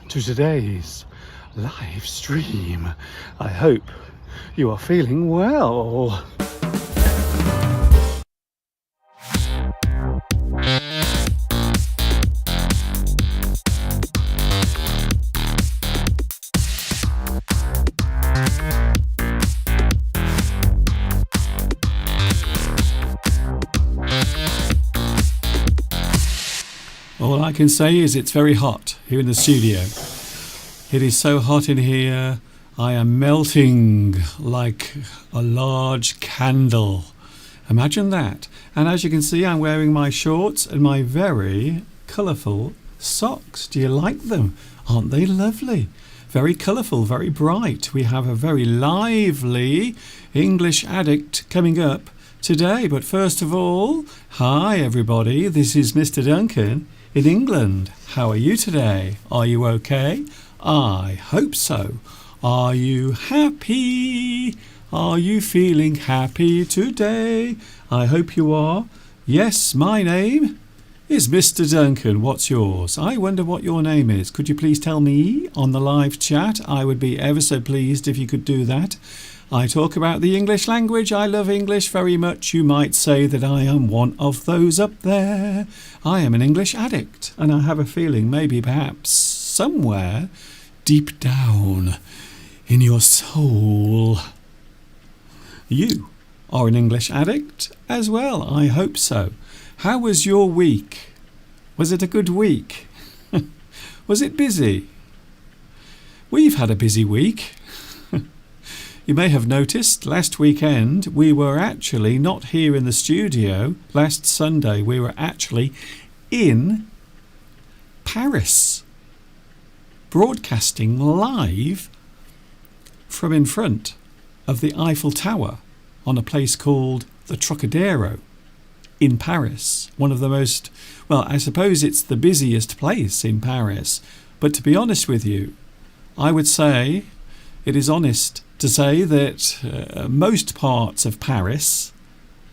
to today's live stream. I hope you are feeling well. All I can say is it's very hot here in the studio. It is so hot in here, I am melting like a large candle. Imagine that. And as you can see, I'm wearing my shorts and my very colourful socks. Do you like them? Aren't they lovely? Very colourful, very bright. We have a very lively English addict coming up today. But first of all, hi everybody, this is Mr. Duncan in England. How are you today? Are you okay? I hope so. Are you happy? Are you feeling happy today? I hope you are. Yes, my name is Mr. Duncan. What's yours? I wonder what your name is. Could you please tell me on the live chat? I would be ever so pleased if you could do that. I talk about the English language. I love English very much. You might say that I am one of those up there. I am an English addict, and I have a feeling maybe perhaps somewhere deep down in your soul you are an English addict as well. I hope so. How was your week? Was it a good week? Was it busy? We've had a busy week. You may have noticed last weekend we were actually not here in the studio. Last Sunday we were actually in Paris, broadcasting live from in front of the Eiffel Tower on a place called the Trocadero in Paris. One of the most, well, I suppose it's the busiest place in Paris. But to be honest with you, I would say it is honest to say that most parts of Paris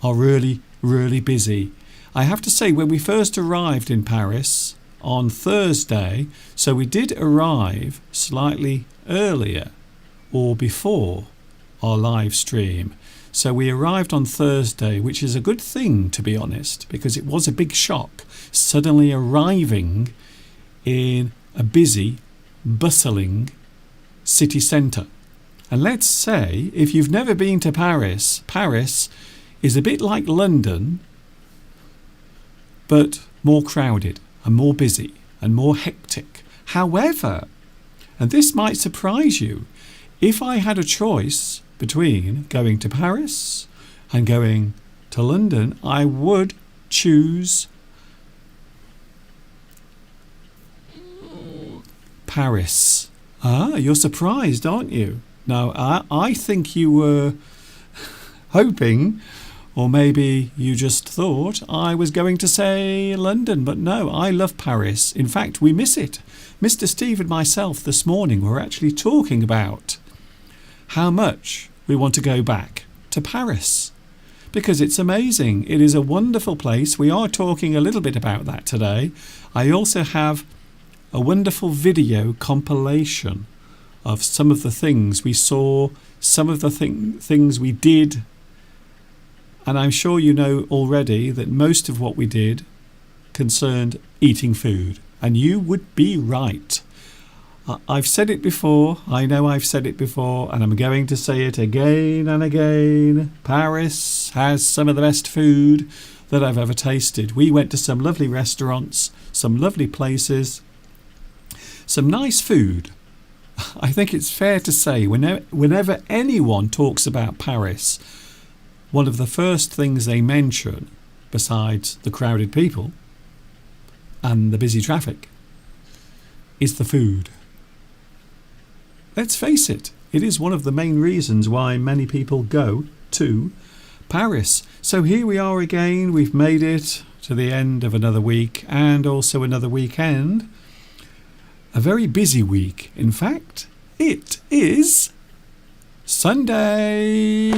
are really, really busy. I have to say, when we first arrived in Paris on Thursday, so we did arrive slightly earlier or before our live stream. So we arrived on Thursday, which is a good thing, to be honest, because it was a big shock suddenly arriving in a busy, bustling city centre. And let's say, if you've never been to Paris, Paris is a bit like London, but more crowded and more busy and more hectic. However, and this might surprise you, if I had a choice between going to Paris and going to London, I would choose Paris. Ah, you're surprised, aren't you? Now, I think you were hoping, or maybe you just thought I was going to say London, but no, I love Paris. In fact, we miss it. Mr. Steve and myself this morning were actually talking about how much we want to go back to Paris, because it's amazing. It is a wonderful place. We are talking a little bit about that today. I also have a wonderful video compilation of some of the things we saw, some of the things we did. And I'm sure you know already that most of what we did concerned eating food. And you would be right. I've said it before. I know I've said it before, and I'm going to say it again and again. Paris has some of the best food that I've ever tasted. We went to some lovely restaurants, some lovely places, some nice food. I think it's fair to say whenever anyone talks about Paris, one of the first things they mention, besides the crowded people and the busy traffic, is the food. Let's face it, it is one of the main reasons why many people go to Paris. So here we are again. We've made it to the end of another week and also another weekend. A very busy week. In fact, it is Sunday.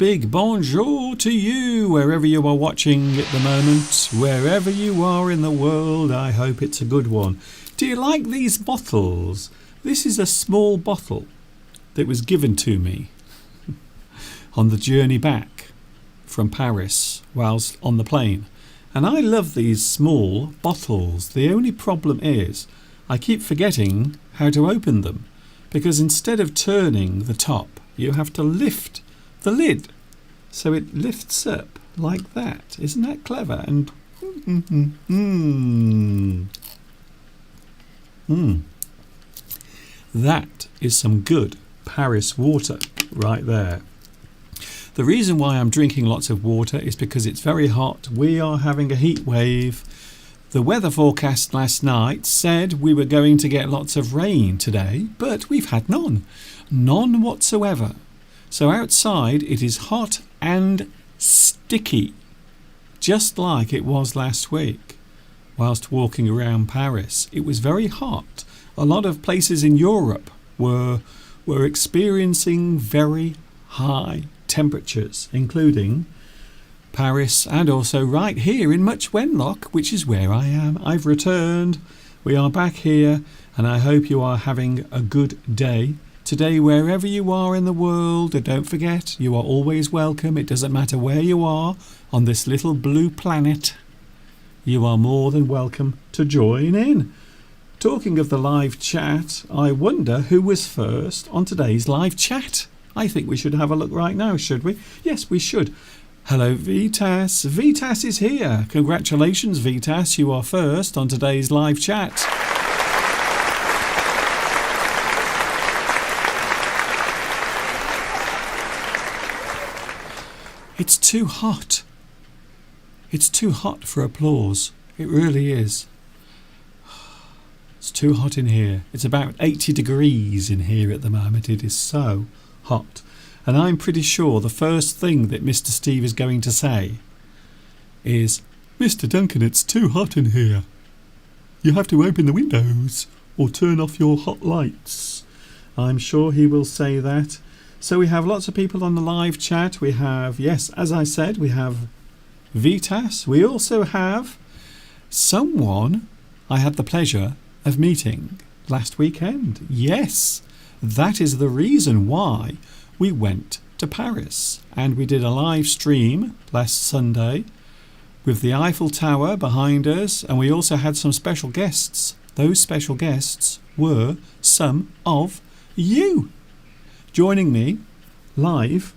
big bonjour to you, wherever you are watching at the moment, wherever you are in the world. I hope it's a good one. Do you like these bottles? This is a small bottle that was given to me on the journey back from Paris whilst on the plane. And I love these small bottles. The only problem is I keep forgetting how to open them, because instead of turning the top, you have to lift the lid. So it lifts up like that. Isn't that clever? And that is some good Paris water right there. The reason why I'm drinking lots of water is because it's very hot. We are having a heat wave. The weather forecast last night said we were going to get lots of rain today, but we've had none. None whatsoever. So outside it is hot and sticky, just like it was last week whilst walking around Paris. It was very hot. A lot of places in Europe were experiencing very high temperatures, including Paris and also right here in Much Wenlock, which is where I am. I've returned. We are back here, and I hope you are having a good day today, wherever you are in the world. And don't forget, you are always welcome. It doesn't matter where you are on this little blue planet. You are more than welcome to join in. Talking of the live chat, I wonder who was first on today's live chat. I think we should have a look right now, should we? Yes, we should. Hello, Vitas. Vitas is here. Congratulations, Vitas. You are first on today's live chat. It's too hot. It's too hot for applause. It really is. It's too hot in here. It's about 80 degrees in here at the moment. It is so hot. And I'm pretty sure the first thing that Mr. Steve is going to say is, Mr. Duncan, it's too hot in here. You have to open the windows or turn off your hot lights. I'm sure he will say that. So we have lots of people on the live chat. We have, yes, as I said, we have Vitas. We also have someone I had the pleasure of meeting last weekend. Yes, that is the reason why we went to Paris, and we did a live stream last Sunday with the Eiffel Tower behind us, and we also had some special guests. Those special guests were some of you joining me live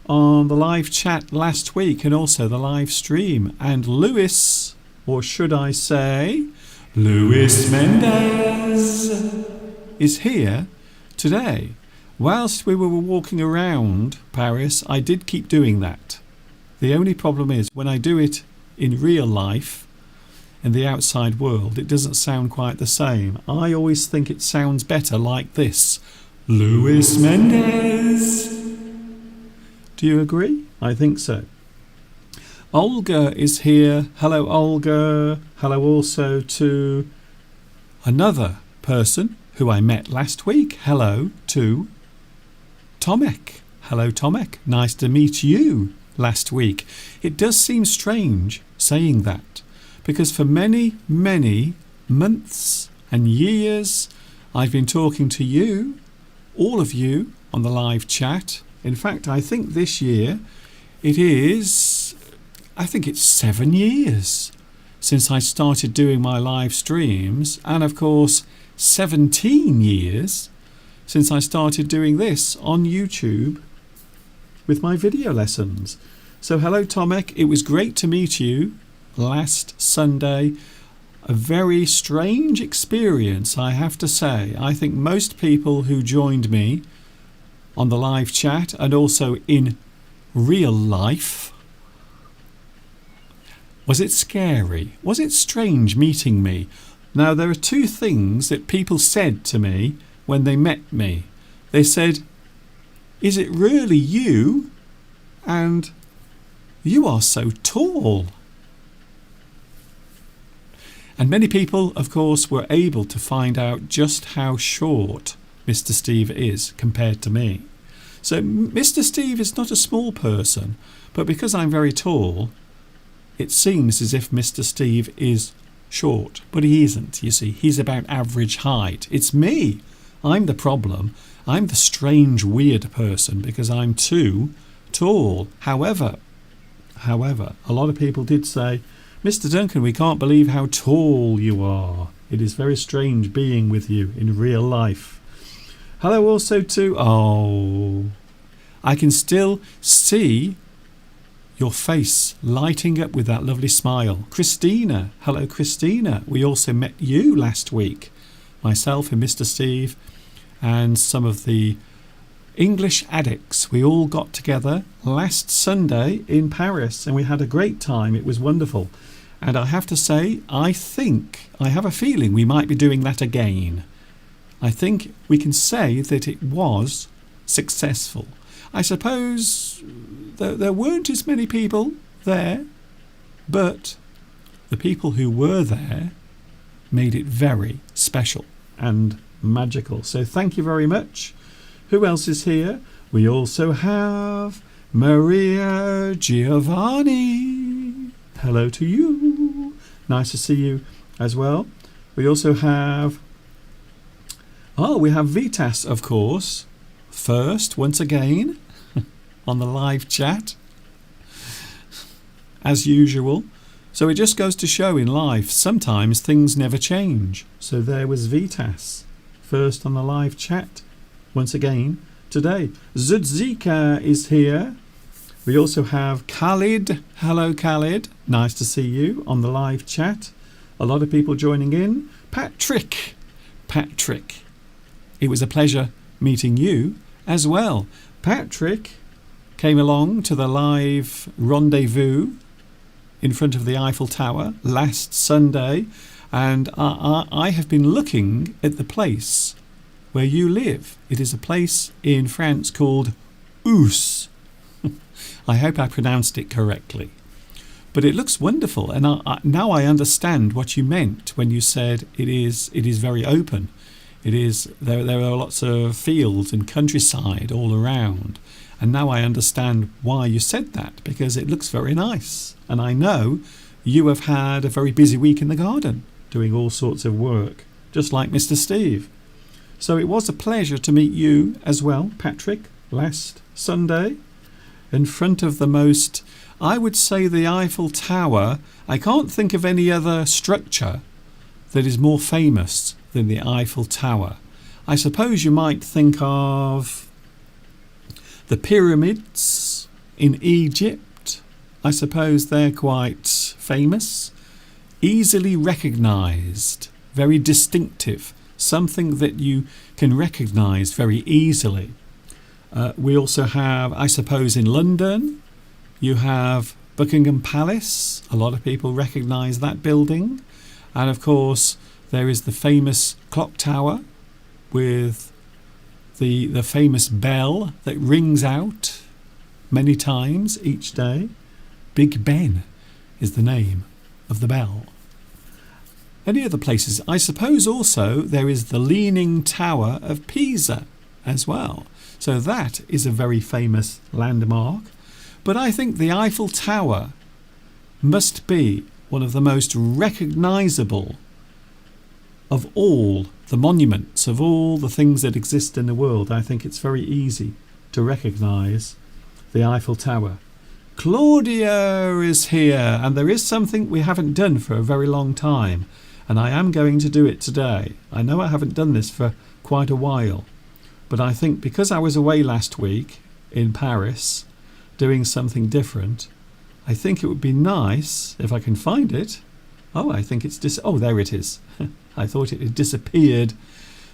on the live chat last week and also the live stream. And Luis, or should I say Luis Mendez, is here today. Whilst we were walking around Paris, I did keep doing that. The only problem is when I do it in real life, in the outside world, it doesn't sound quite the same. I always think it sounds better like this. Luis Mendez. Do you agree? I think so. Olga is here. Hello, Olga. Hello also to another person who I met last week. Hello to Tomek. Hello, Tomek. Nice to meet you last week. It does seem strange saying that, because for many, many months and years I've been talking to you, all of you, on the live chat. In fact, I think this year it's 7 years since I started doing my live streams, and of course 17 years since I started doing this on YouTube with my video lessons. So hello, Tomek. It was great to meet you last Sunday. A very strange experience, I have to say. I think most people who joined me on the live chat and also in real life, was it scary? Was it strange meeting me? Now, there are two things that people said to me when they met me. They said, "Is it really you? And you are so tall." And many people, of course, were able to find out just how short Mr. Steve is compared to me. So Mr. Steve is not a small person, but because I'm very tall, it seems as if Mr. Steve is short, but he isn't, you see. He's about average height. It's me. I'm the problem. I'm the strange, weird person because I'm too tall. However, a lot of people did say, Mr. Duncan, we can't believe how tall you are. It is very strange being with you in real life. Hello also to, I can still see your face lighting up with that lovely smile. Christina, hello Christina. We also met you last week. Myself and Mr. Steve and some of the English addicts. We all got together last Sunday in Paris and we had a great time. It was wonderful. And I have to say, I have a feeling we might be doing that again. I think we can say that it was successful. I suppose there weren't as many people there, but the people who were there made it very special and magical. So thank you very much. Who else is here? We also have Maria Giovanni. Hello to you. Nice to see you as well. We also have we have Vitas, of course, first once again on the live chat as usual. So it just goes to show in life sometimes things never change. So there was Vitas first on the live chat once again today. Zudzika is here. We also have Khalid. Hello Khalid, nice to see you on the live chat. A lot of people joining in. Patrick, it was a pleasure meeting you as well. Patrick came along to the live rendezvous in front of the Eiffel Tower last Sunday, and I have been looking at the place where you live. It is a place in France called Oos. I hope I pronounced it correctly. But it looks wonderful, and now I understand what you meant when you said it is very open. It is there are lots of fields and countryside all around. And now I understand why you said that, because it looks very nice. And I know you have had a very busy week in the garden, doing all sorts of work, just like Mr. Steve. So it was a pleasure to meet you as well, Patrick, last Sunday, in front of the most, I would say, the Eiffel Tower. I can't think of any other structure that is more famous than the Eiffel Tower. I suppose you might think of the pyramids in Egypt. I suppose they're quite famous, easily recognized, very distinctive, something that you can recognize very easily. We also have, I suppose, in London, you have Buckingham Palace. A lot of people recognize that building. And of course, there is the famous clock tower with the famous bell that rings out many times each day. Big Ben is the name of the bell. Any other places? I suppose also there is the Leaning Tower of Pisa as well. So that is a very famous landmark. But I think the Eiffel Tower must be one of the most recognisable of all the monuments, of all the things that exist in the world. I think it's very easy to recognise the Eiffel Tower. Claudia is here, and there is something we haven't done for a very long time, and I am going to do it today. I know I haven't done this for quite a while, but I think because I was away last week in Paris doing something different, I think it would be nice if I can find it. I think it's there it is. I thought it had disappeared.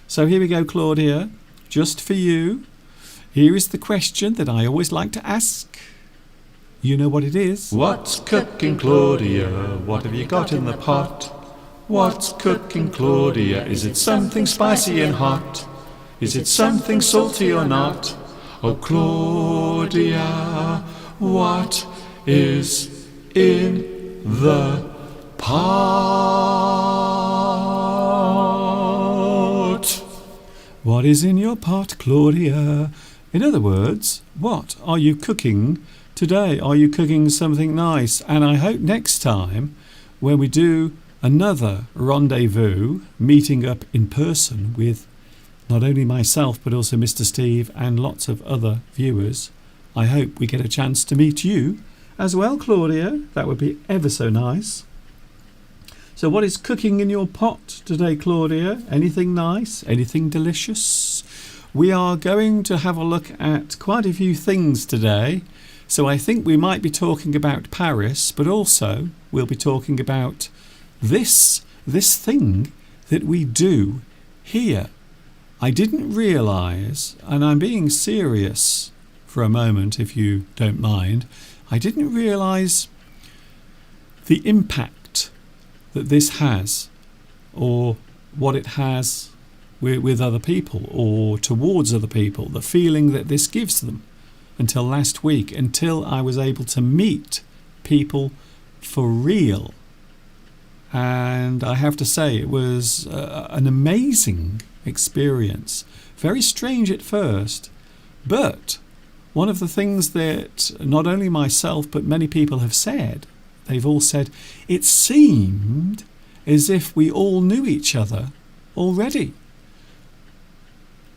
So here we go, Claudia, just for you. Here is the question that I always like to ask. You know what it is. What's cooking, Claudia? What have you got in the pot? What's cooking, Claudia? Is it something spicy and hot? Is it something salty or not? Oh, Claudia, what is in the pot? What is in your pot, Claudia? In other words, what are you cooking today? Are you cooking something nice? And I hope next time when we do another rendezvous, meeting up in person with not only myself but also Mr. Steve and lots of other viewers, I hope we get a chance to meet you as well, Claudia. That would be ever so nice. So what is cooking in your pot today, Claudia? Anything nice? Anything delicious? We are going to have a look at quite a few things today. So I think we might be talking about Paris, but also we'll be talking about this thing that we do here. I didn't realise, and I'm being serious for a moment if you don't mind, I didn't realise the impact that this has, or what it has with other people or towards other people, the feeling that this gives them, until last week, until I was able to meet people for real. And I have to say it was an amazing experience. Very strange at first, but one of the things that not only myself but many people have said, they've all said, it seemed as if we all knew each other already,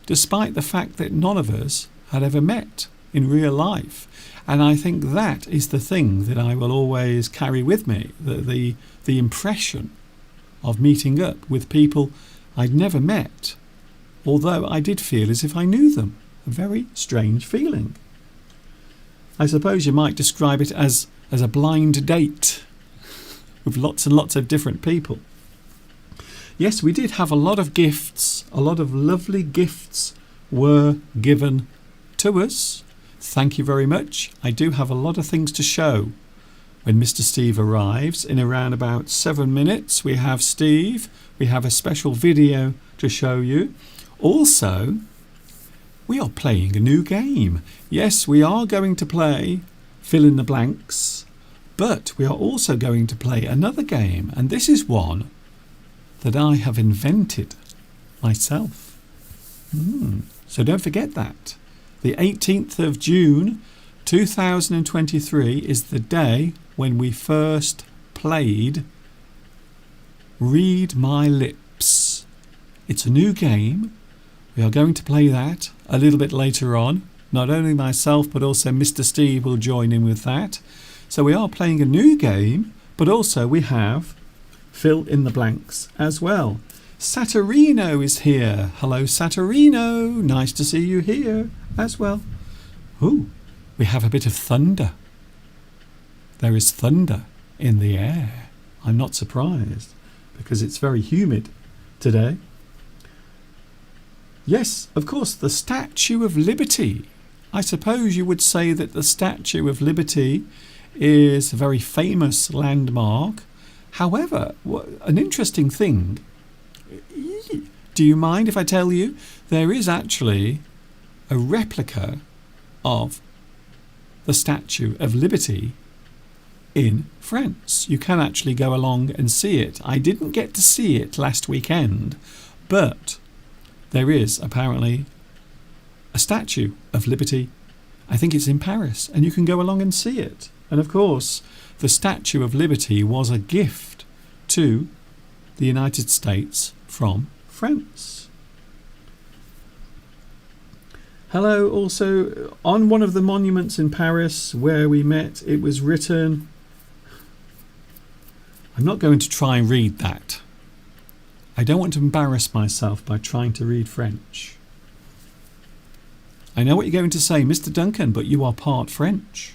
despite the fact that none of us had ever met in real life. And I think that is the thing that I will always carry with me, the impression of meeting up with people I'd never met, although I did feel as if I knew them. A very strange feeling. I suppose you might describe it as a blind date with lots and lots of different people. Yes, we did have a lot of gifts. A lot of lovely gifts were given to us. Thank you very much. I do have a lot of things to show when Mr. Steve arrives in around about 7 minutes. We have Steve. We have a special video to show you. Also, we are playing a new game. Yes, we are going to play Fill in the Blanks, but we are also going to play another game, and this is one that I have invented myself. So don't forget that. The 18th of June 2023 is the day when we first played Read My Lips. It's a new game. We are going to play that a little bit later on. Not only myself but also Mr. Steve will join in with that. So we are playing a new game, but also we have Fill in the Blanks as well. Saturino is here. Hello, Saturino. Nice to see you here as well. Ooh, we have a bit of thunder. There is thunder in the air. I'm not surprised because it's very humid today. Yes, of course, the Statue of Liberty. I suppose you would say that the Statue of Liberty is a very famous landmark. However, an interesting thing, do you mind if I tell you, there is actually a replica of the Statue of Liberty in France. You can actually go along and see it. I didn't get to see it last weekend, but there is apparently a Statue of Liberty. I think it's in Paris, and you can go along and see it. And of course, the Statue of Liberty was a gift to the United States from France. Hello, also, on one of the monuments in Paris where we met, it was written... I'm not going to try and read that. I don't want to embarrass myself by trying to read French. I know what you're going to say, Mr. Duncan, but you are part French.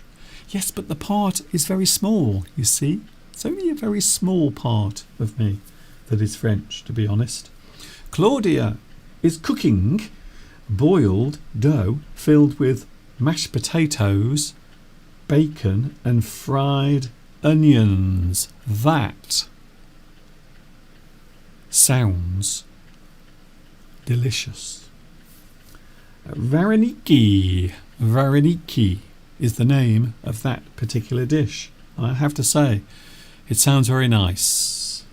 Yes, but the part is very small, you see. It's only a very small part of me that is French, to be honest. Claudia is cooking boiled dough filled with mashed potatoes, bacon and fried onions. That sounds delicious. Vareniki is the name of that particular dish. I have to say, it sounds very nice.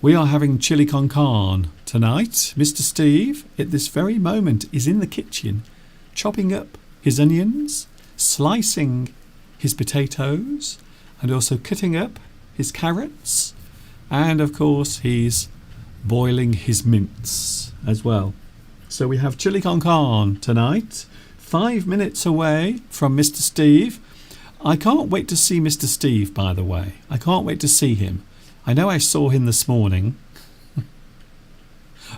We are having chili con carne tonight. Mr. Steve, at this very moment, is in the kitchen chopping up his onions, slicing his potatoes, and also cutting up his carrots. And of course, he's boiling his mince as well. So we have chili con carne tonight, 5 minutes away from Mr. Steve. I can't wait to see Mr. Steve, by the way. I can't wait to see him. I know I saw him this morning,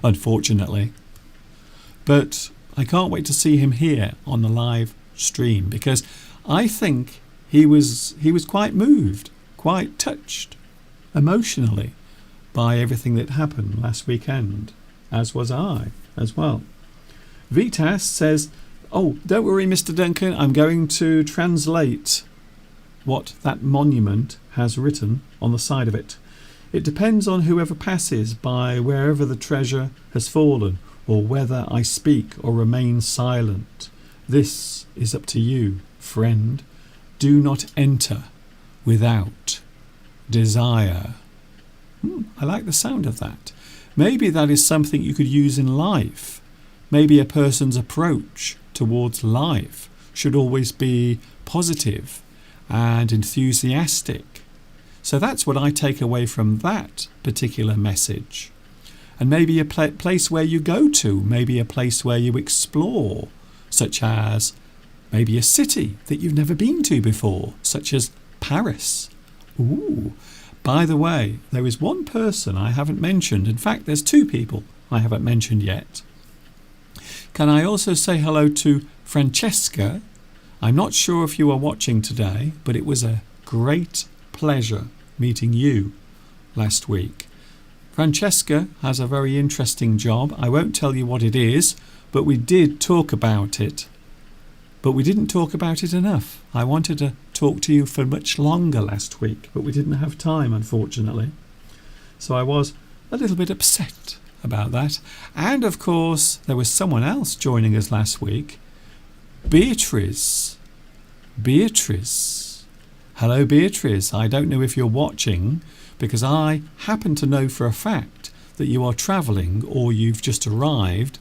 unfortunately. But I can't wait to see him here on the live stream, because I think he was quite moved, quite touched emotionally by everything that happened last weekend, as was I as well. Vitas says, "Oh, don't worry, Mr. Duncan, I'm going to translate what that monument has written on the side of it. It depends on whoever passes by wherever the treasure has fallen, or whether I speak or remain silent. This is up to you, friend. Do not enter without desire." I like the sound of that. Maybe that is something you could use in life. Maybe a person's approach towards life should always be positive and enthusiastic. So that's what I take away from that particular message. And maybe a place where you go to, maybe a place where you explore, such as maybe a city that you've never been to before, such as Paris. Ooh. By the way, there is one person I haven't mentioned. In fact, there's two people I haven't mentioned yet. Can I also say hello to Francesca? I'm not sure if you are watching today, but it was a great pleasure meeting you last week. Francesca has a very interesting job. I won't tell you what it is, but we did talk about it. But we didn't talk about it enough. I wanted to talk to you for much longer last week, but we didn't have time, unfortunately. So I was a little bit upset about that. And of course, there was someone else joining us last week. Beatrice. Hello, Beatrice. I don't know if you're watching, because I happen to know for a fact that you are travelling, or you've just arrived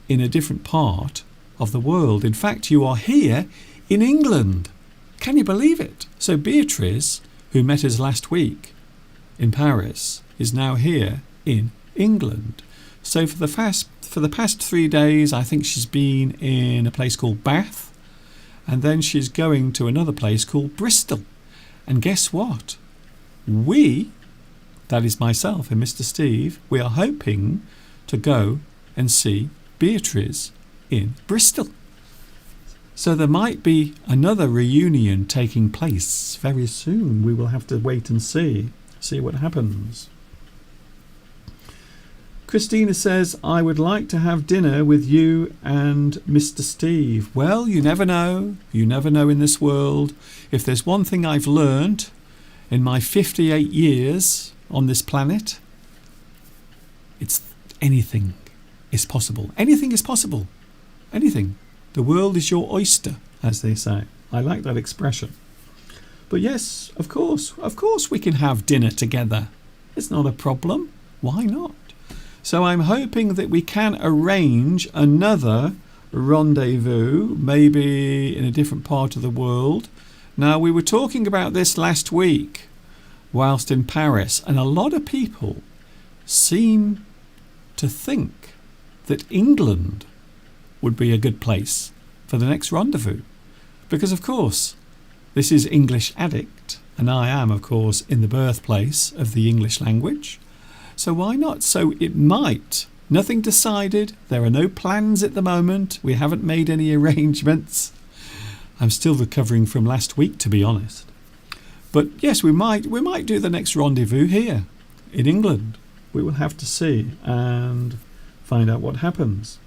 in a different part of the world. In fact, you are here in England. Can you believe it? So Beatrice, who met us last week in Paris, is now here in England. So for the past 3 days, I think she's been in a place called Bath, and then she's going to another place called Bristol. And guess what? We, that is myself and Mr. Steve, we are hoping to go and see Beatrice in Bristol. So there might be another reunion taking place very soon. We will have to wait and see what happens. Christina says, "I would like to have dinner with you and Mr. Steve." Well, you never know. You never know in this world. If there's one thing I've learned in my 58 years on this planet, it's anything is possible. Anything is possible. Anything. The world is your oyster, as they say. I like that expression. But yes, of course we can have dinner together. It's not a problem. Why not? So I'm hoping that we can arrange another rendezvous, maybe in a different part of the world. Now, we were talking about this last week whilst in Paris, and a lot of people seem to think that England would be a good place for the next rendezvous. Because, of course, this is English Addict, and I am, of course, in the birthplace of the English language. So why not? So it might. Nothing decided. There are no plans at the moment. We haven't made any arrangements. I'm still recovering from last week, to be honest. But yes, we might do the next rendezvous here in England. We will have to see and find out what happens.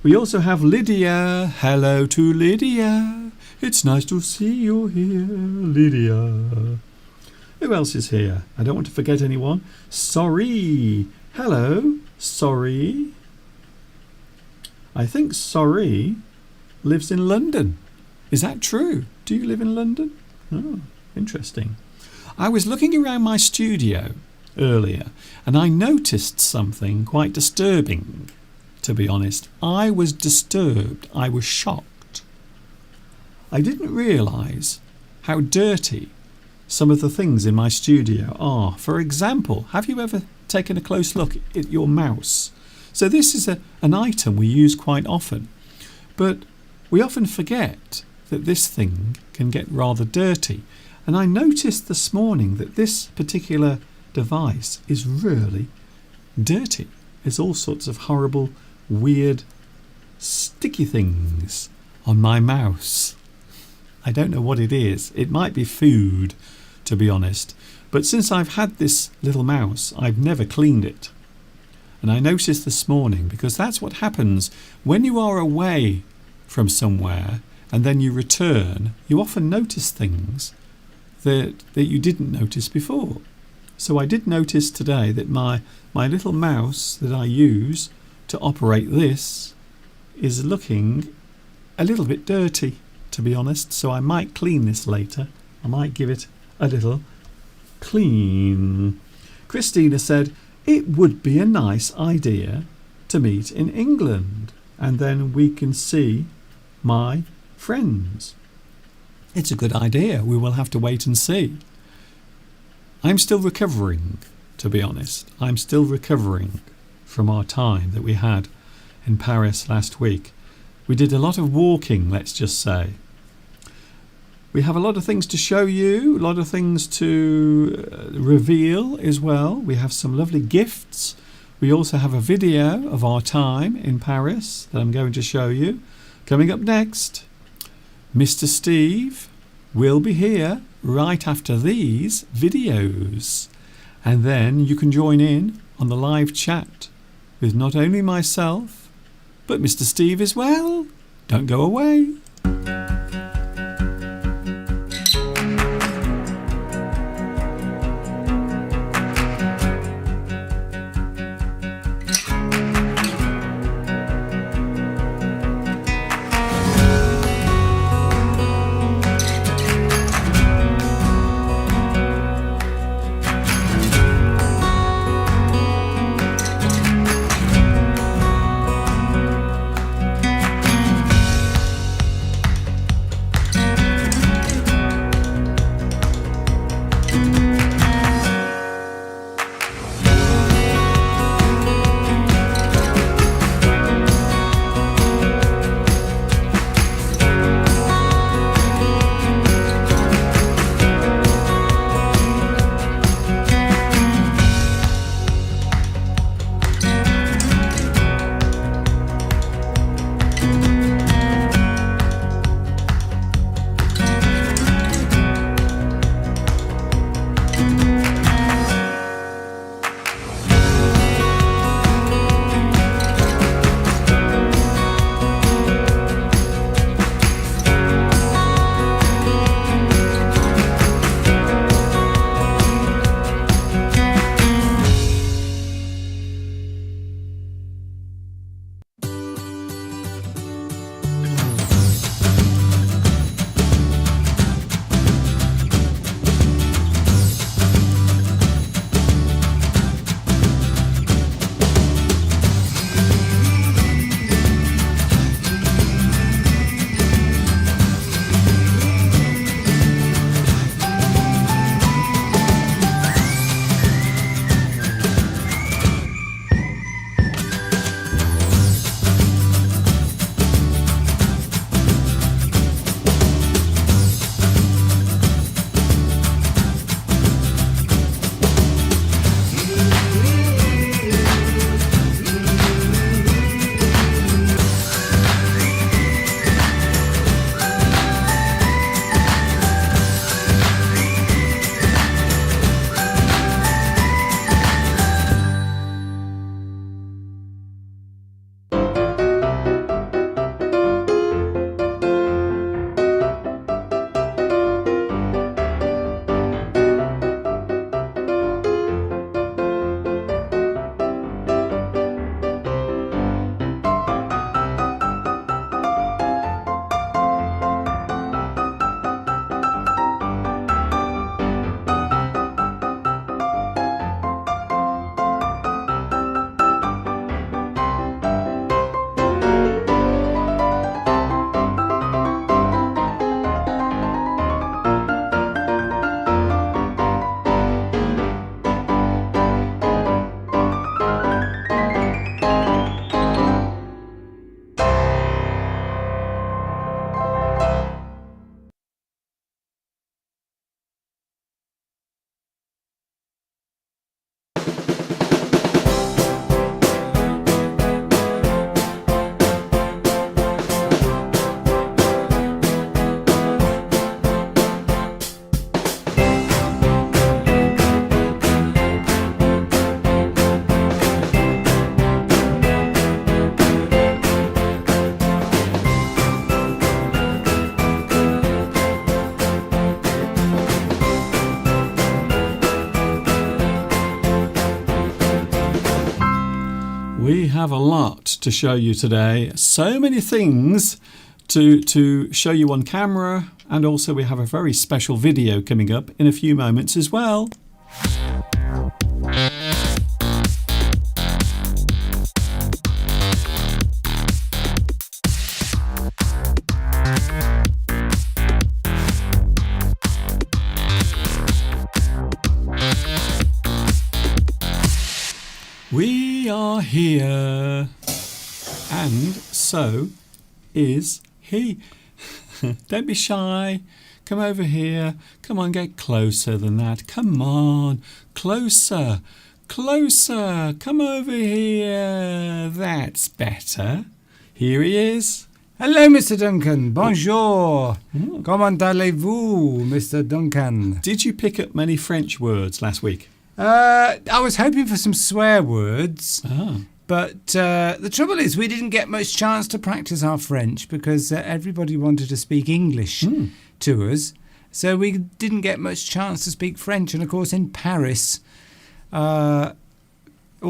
We also have Lydia. Hello to Lydia. It's nice to see you here, Lydia. Who else is here? I don't want to forget anyone. Sorry. Hello, Sorry. I think Sorry lives in London. Is that true? Do you live in London? Oh, interesting. I was looking around my studio earlier and I noticed something quite disturbing. to be honest. I was disturbed. I was shocked. I didn't realise how dirty some of the things in my studio are. For example, have you ever taken a close look at your mouse? So this is an item we use quite often, but we often forget that this thing can get rather dirty. And I noticed this morning that this particular device is really dirty. There's all sorts of horrible, weird, sticky things on my mouse. I don't know what it is. It might be food, to be honest. But since I've had this little mouse, I've never cleaned it. And I noticed this morning, because that's what happens when you are away from somewhere and then you return, you often notice things that you didn't notice before. So I did notice today that my little mouse that I use to operate this is looking a little bit dirty, to be honest. So I might clean this later. I might give it a little clean. Christina said it would be a nice idea to meet in England and then we can see my friends. It's a good idea. We will have to wait and see. I'm still recovering, to be honest. I'm still recovering from our time that we had in Paris last week. We did a lot of walking, let's just say. We have a lot of things to show you, a lot of things to reveal as well. We have some lovely gifts. We also have a video of our time in Paris that I'm going to show you. Coming up next, Mr. Steve will be here right after these videos. And then you can join in on the live chat with not only myself, but Mr. Steve as well. Don't go away. have a lot to show you today. So many things to show you on camera, and also we have a very special video coming up in a few moments as well. We are here, and so is he. Don't be shy. Come over here. Come on, get closer than that. Come on. Closer. Closer. Come over here. That's better. Here he is. Hello, Mr. Duncan. Bonjour. Comment allez-vous, Mr. Duncan? Did you pick up many French words last week? I was hoping for some swear words. Ah. But the trouble is we didn't get much chance to practice our French because everybody wanted to speak English to us. So we didn't get much chance to speak French. And, of course, in Paris, all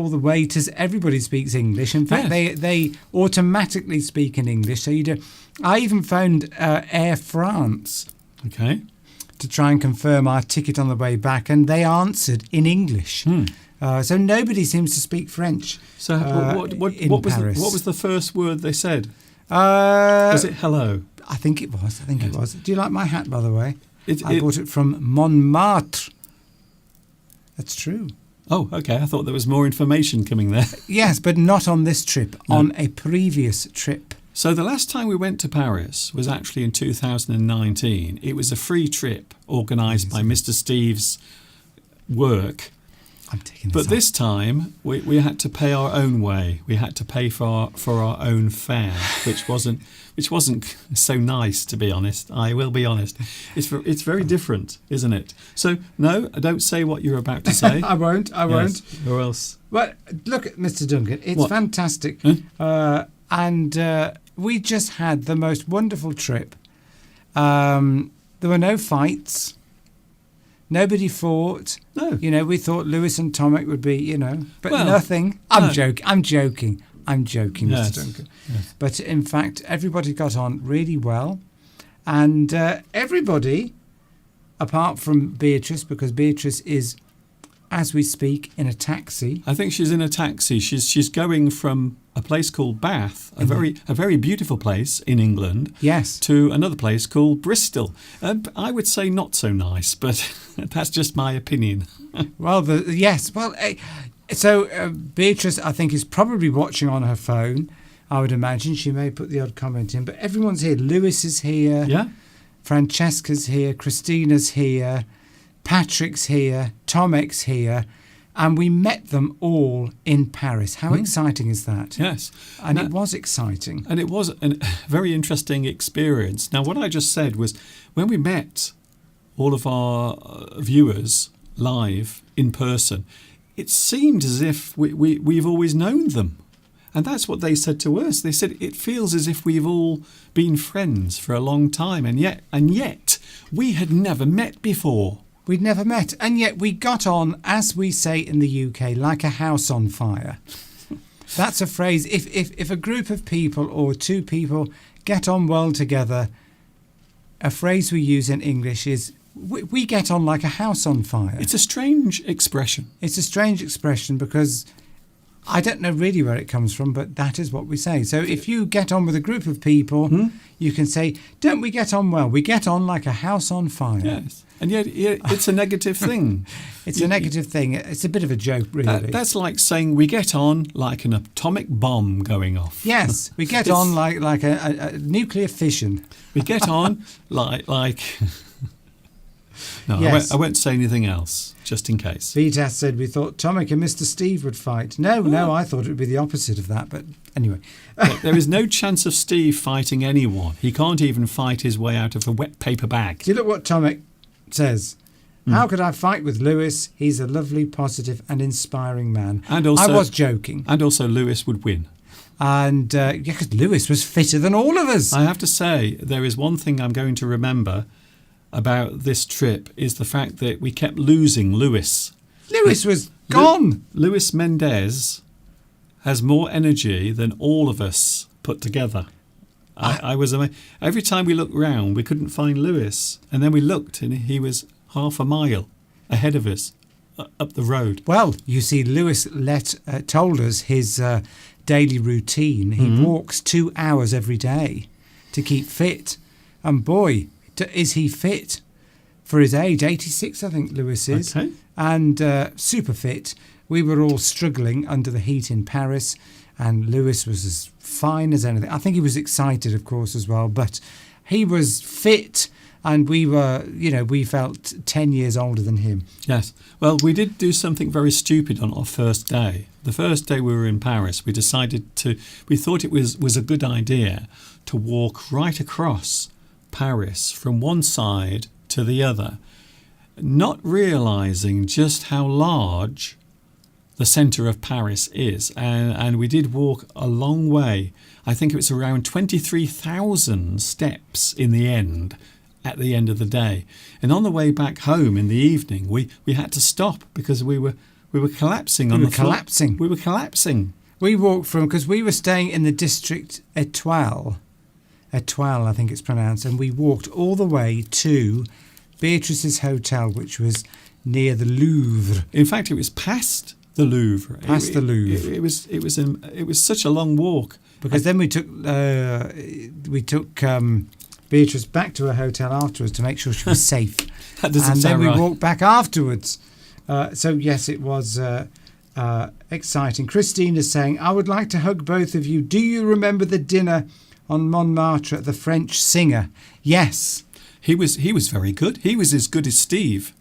the waiters, everybody speaks English. In fact, Yes. they automatically speak in English. So you do. I even phoned Air France Okay. to try and confirm our ticket on the way back, and they answered in English. So nobody seems to speak French. So in what Paris. what was the first word they said? Was Was it hello? I think it was. It was. Do you like my hat, by the way? I It- bought it from Montmartre. That's true. Oh, okay. I thought there was more information coming there. Yes, but not on this trip. No. On a previous trip. So the last time we went to Paris was actually in 2019. It was a free trip organised by Mr. Steve's work. I'm taking this But off. this time we had to pay our own way. We had to pay for our own fare, which wasn't so nice, to be honest. I will be honest. It's very different, isn't it? So no, don't say what you're about to say. I won't. I won't. Yes, or else. Well, look, Mr. Duncan, it's What? fantastic. Huh? And we just had the most wonderful trip. There were no fights. Nobody fought. No. You know, we thought Lewis and Tomek would be, but Well, nothing. no. I'm joking, Yes, Mr. Duncan. yes. But in fact, everybody got on really well. And everybody, apart from Beatrice, because Beatrice is, as we speak, in a taxi. I think she's in a taxi. She's going from a place called Bath, a very beautiful place in England, Yes. to another place called Bristol. I would say not so nice, but that's just my opinion. Well, yes. Well, so Beatrice, I think, is probably watching on her phone. I would imagine she may put the odd comment in, but everyone's here. Lewis is here. Yeah. Francesca's here. Christina's here. Patrick's here. Tomek's here. And we met them all in Paris. How exciting is that? Yes. And Now- it was exciting. And it was a very interesting experience. Now, what I just said was when we met all of our viewers live in person, it seemed as if we've always known them. And that's what they said to us. They said it feels as if we've all been friends for a long time, and yet we had never met before. We'd never met, and yet we got on, as we say in the UK, like a house on fire. That's a phrase. If a group of people or two people get on well together, a phrase we use in English is, we get on like a house on fire. It's a strange expression. It's a strange expression because I don't know really where it comes from, but that is what we say. So if you get on with a group of people, you can say, don't we get on well? We get on like a house on fire. Yes. And yet it's a negative thing. It's a negative thing. It's a bit of a joke, really. That's like saying we get on like an atomic bomb going off. Yes, we get It's- on like a nuclear fission. We get on like. No, Yes. I won't say anything else, just in case. Vitas said we thought Tomek and Mr. Steve would fight. No, I thought it would be the opposite of that. But anyway, But there is no chance of Steve fighting anyone. He can't even fight his way out of a wet paper bag. do you look what Tomek says? How could I fight with Lewis? He's a lovely, positive and inspiring man. And also, I was joking. And also, Lewis would win. And because Lewis was fitter than all of us. I have to say, there is one thing I'm going to remember about this trip is the fact that we kept losing Lewis. Lewis was gone. Luis Mendez has more energy than all of us put together. I was amazed. Every time we looked round, we couldn't find Lewis. And then we looked and he was half a mile ahead of us up the road. Well, you see, Lewis told us his daily routine. He walks 2 hours every day to keep fit. And boy, is he fit for his age. 86, I think Lewis is. Okay. And super fit. We were all struggling under the heat in Paris, and Lewis was as fine as anything. I think he was excited, of course, as well, but he was fit, and we were, we felt 10 years older than him. Yes. Well, we did do something very stupid on our first day. The first day we were in Paris, we thought it was a good idea to walk right across Paris from one side to the other, not realising just how large the centre of Paris is. And we did walk a long way. I think it was around 23,000 steps in the end, at the end of the day. And on the way back home in the evening, we had to stop because we were collapsing on the floor. We were collapsing. We walked because we were staying in the district Étoile, I think it's pronounced, and we walked all the way to Beatrice's hotel, which was near the Louvre. In fact, it was past the Louvre. The Louvre. It was such a long walk. Because then we took Beatrice back to her hotel afterwards to make sure she was safe. That doesn't and sound then right. we walked back afterwards. So yes, it was exciting. Christine is saying, I would like to hug both of you. Do you remember the dinner on Montmartre at the French singer? Yes. He was very good. He was as good as Steve.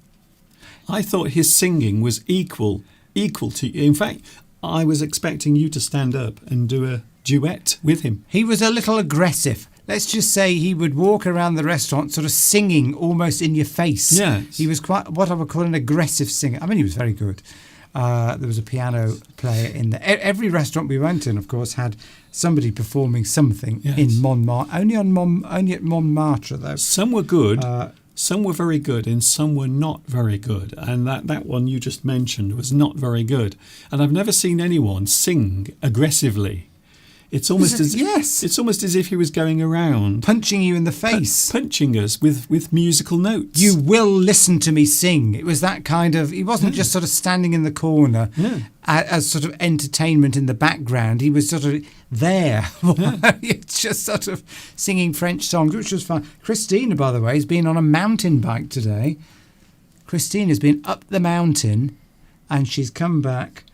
I thought his singing was equal to you. In fact, I was expecting you to stand up and do a duet with him. He was a little aggressive. Let's just say he would walk around the restaurant sort of singing almost in your face. Yes. He was quite what I would call an aggressive singer. I mean, he was very good. There was a piano player in there. Every restaurant we went in, of course, had somebody performing something in Montmartre. Only at Montmartre, though. Some were good. Some were very good and some were not very good. And that one you just mentioned was not very good. And I've never seen anyone sing aggressively. It's almost it's almost as if he was going around punching you in the face, punching us with musical notes. You will listen to me sing. It was that kind of. He wasn't just sort of standing in the corner as sort of entertainment in the background. He was sort of there. It's just sort of singing French songs, which was fun. Christina, by the way, has been on a mountain bike today. Christine has been up the mountain, and she's come back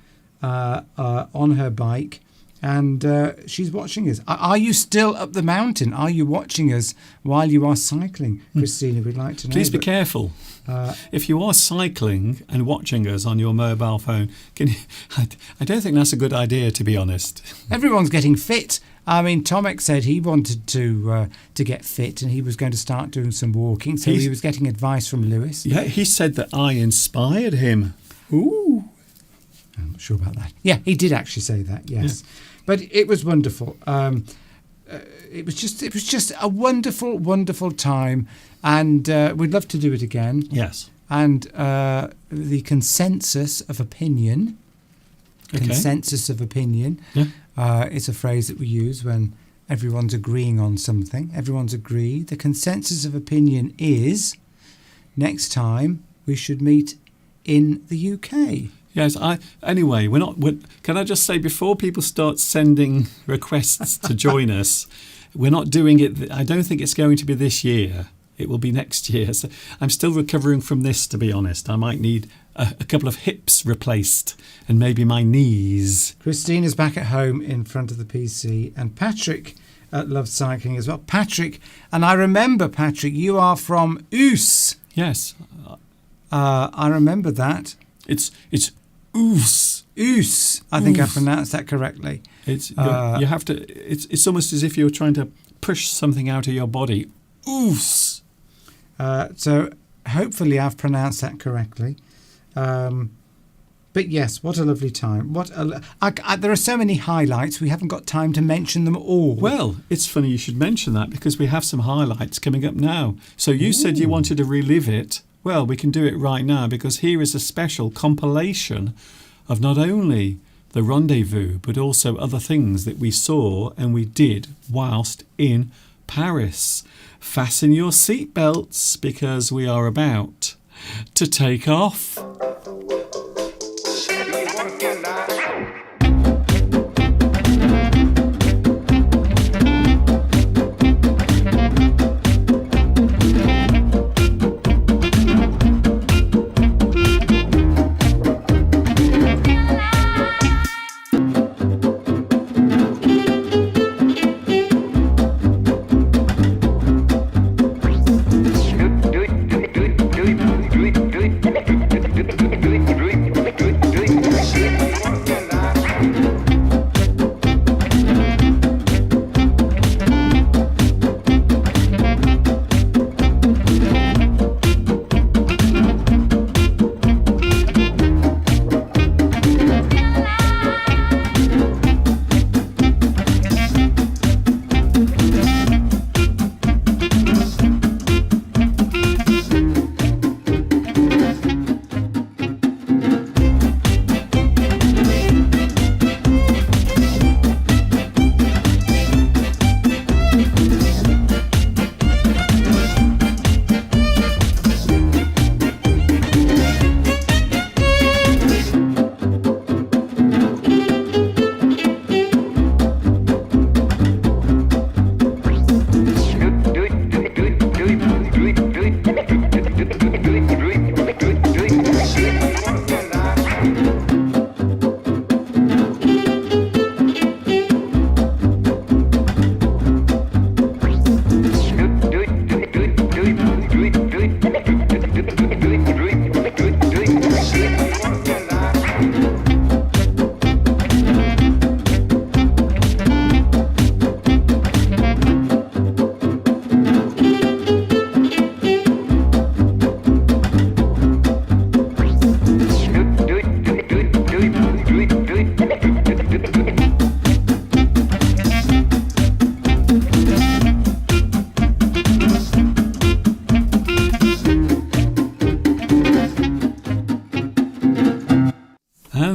on her bike. And she's watching us. Are you still up the mountain? Are you watching us while you are cycling? Christina, we'd like to know. Please be careful. If you are cycling and watching us on your mobile phone, I don't think that's a good idea, to be honest. Everyone's getting fit. I mean, Tomek said he wanted to get fit and he was going to start doing some walking. So he was getting advice from Lewis. Yeah, he said that I inspired him. Ooh. I'm not sure about that. Yeah, he did actually say that, yes. Yeah. But it was wonderful. It was just a wonderful, wonderful time. And we'd love to do it again. Yes. And the consensus of opinion, is a phrase that we use when everyone's agreeing on something. Everyone's agreed. The consensus of opinion is next time we should meet in the UK. Yes. Anyway, can I just say, before people start sending requests to join us, we're not doing it. I don't think it's going to be this year. It will be next year. So I'm still recovering from this, to be honest. I might need a couple of hips replaced and maybe my knees. Christina's back at home in front of the PC, and Patrick loves cycling as well. Patrick, and I remember, Patrick, you are from Oos. Yes. I remember that. It's Oos. Oos. I think I pronounced that correctly. It's you have to. It's almost as if you're trying to push something out of your body. Oos. So hopefully I've pronounced that correctly. But yes, what a lovely time. There are so many highlights. We haven't got time to mention them all. Well, it's funny you should mention that because we have some highlights coming up now. So you said you wanted to relive it. Well, we can do it right now because here is a special compilation of not only the rendezvous, but also other things that we saw and we did whilst in Paris. Fasten your seatbelts because we are about to take off.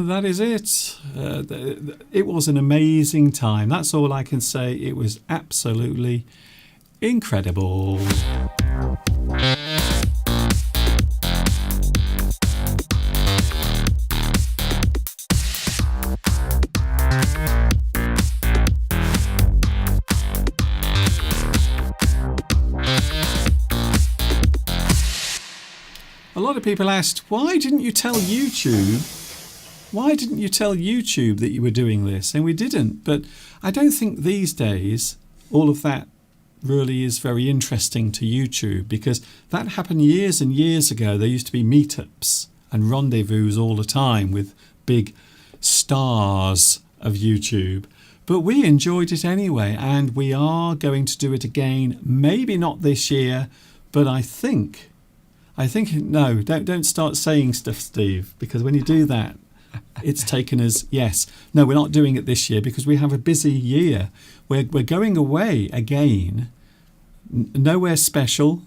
That is it. It was an amazing time. That's all I can say. It was absolutely incredible. A lot of people asked, why didn't you tell YouTube? Why didn't you tell YouTube that you were doing this? And we didn't. But I don't think these days all of that really is very interesting to YouTube, because that happened years and years ago. There used to be meetups and rendezvous all the time with big stars of YouTube. But we enjoyed it anyway, and we are going to do it again. Maybe not this year, but I think no, don't start saying stuff, Steve, because when you do that, it's taken as yes. No, we're not doing it this year because we have a busy year. We're going away again. Nowhere special.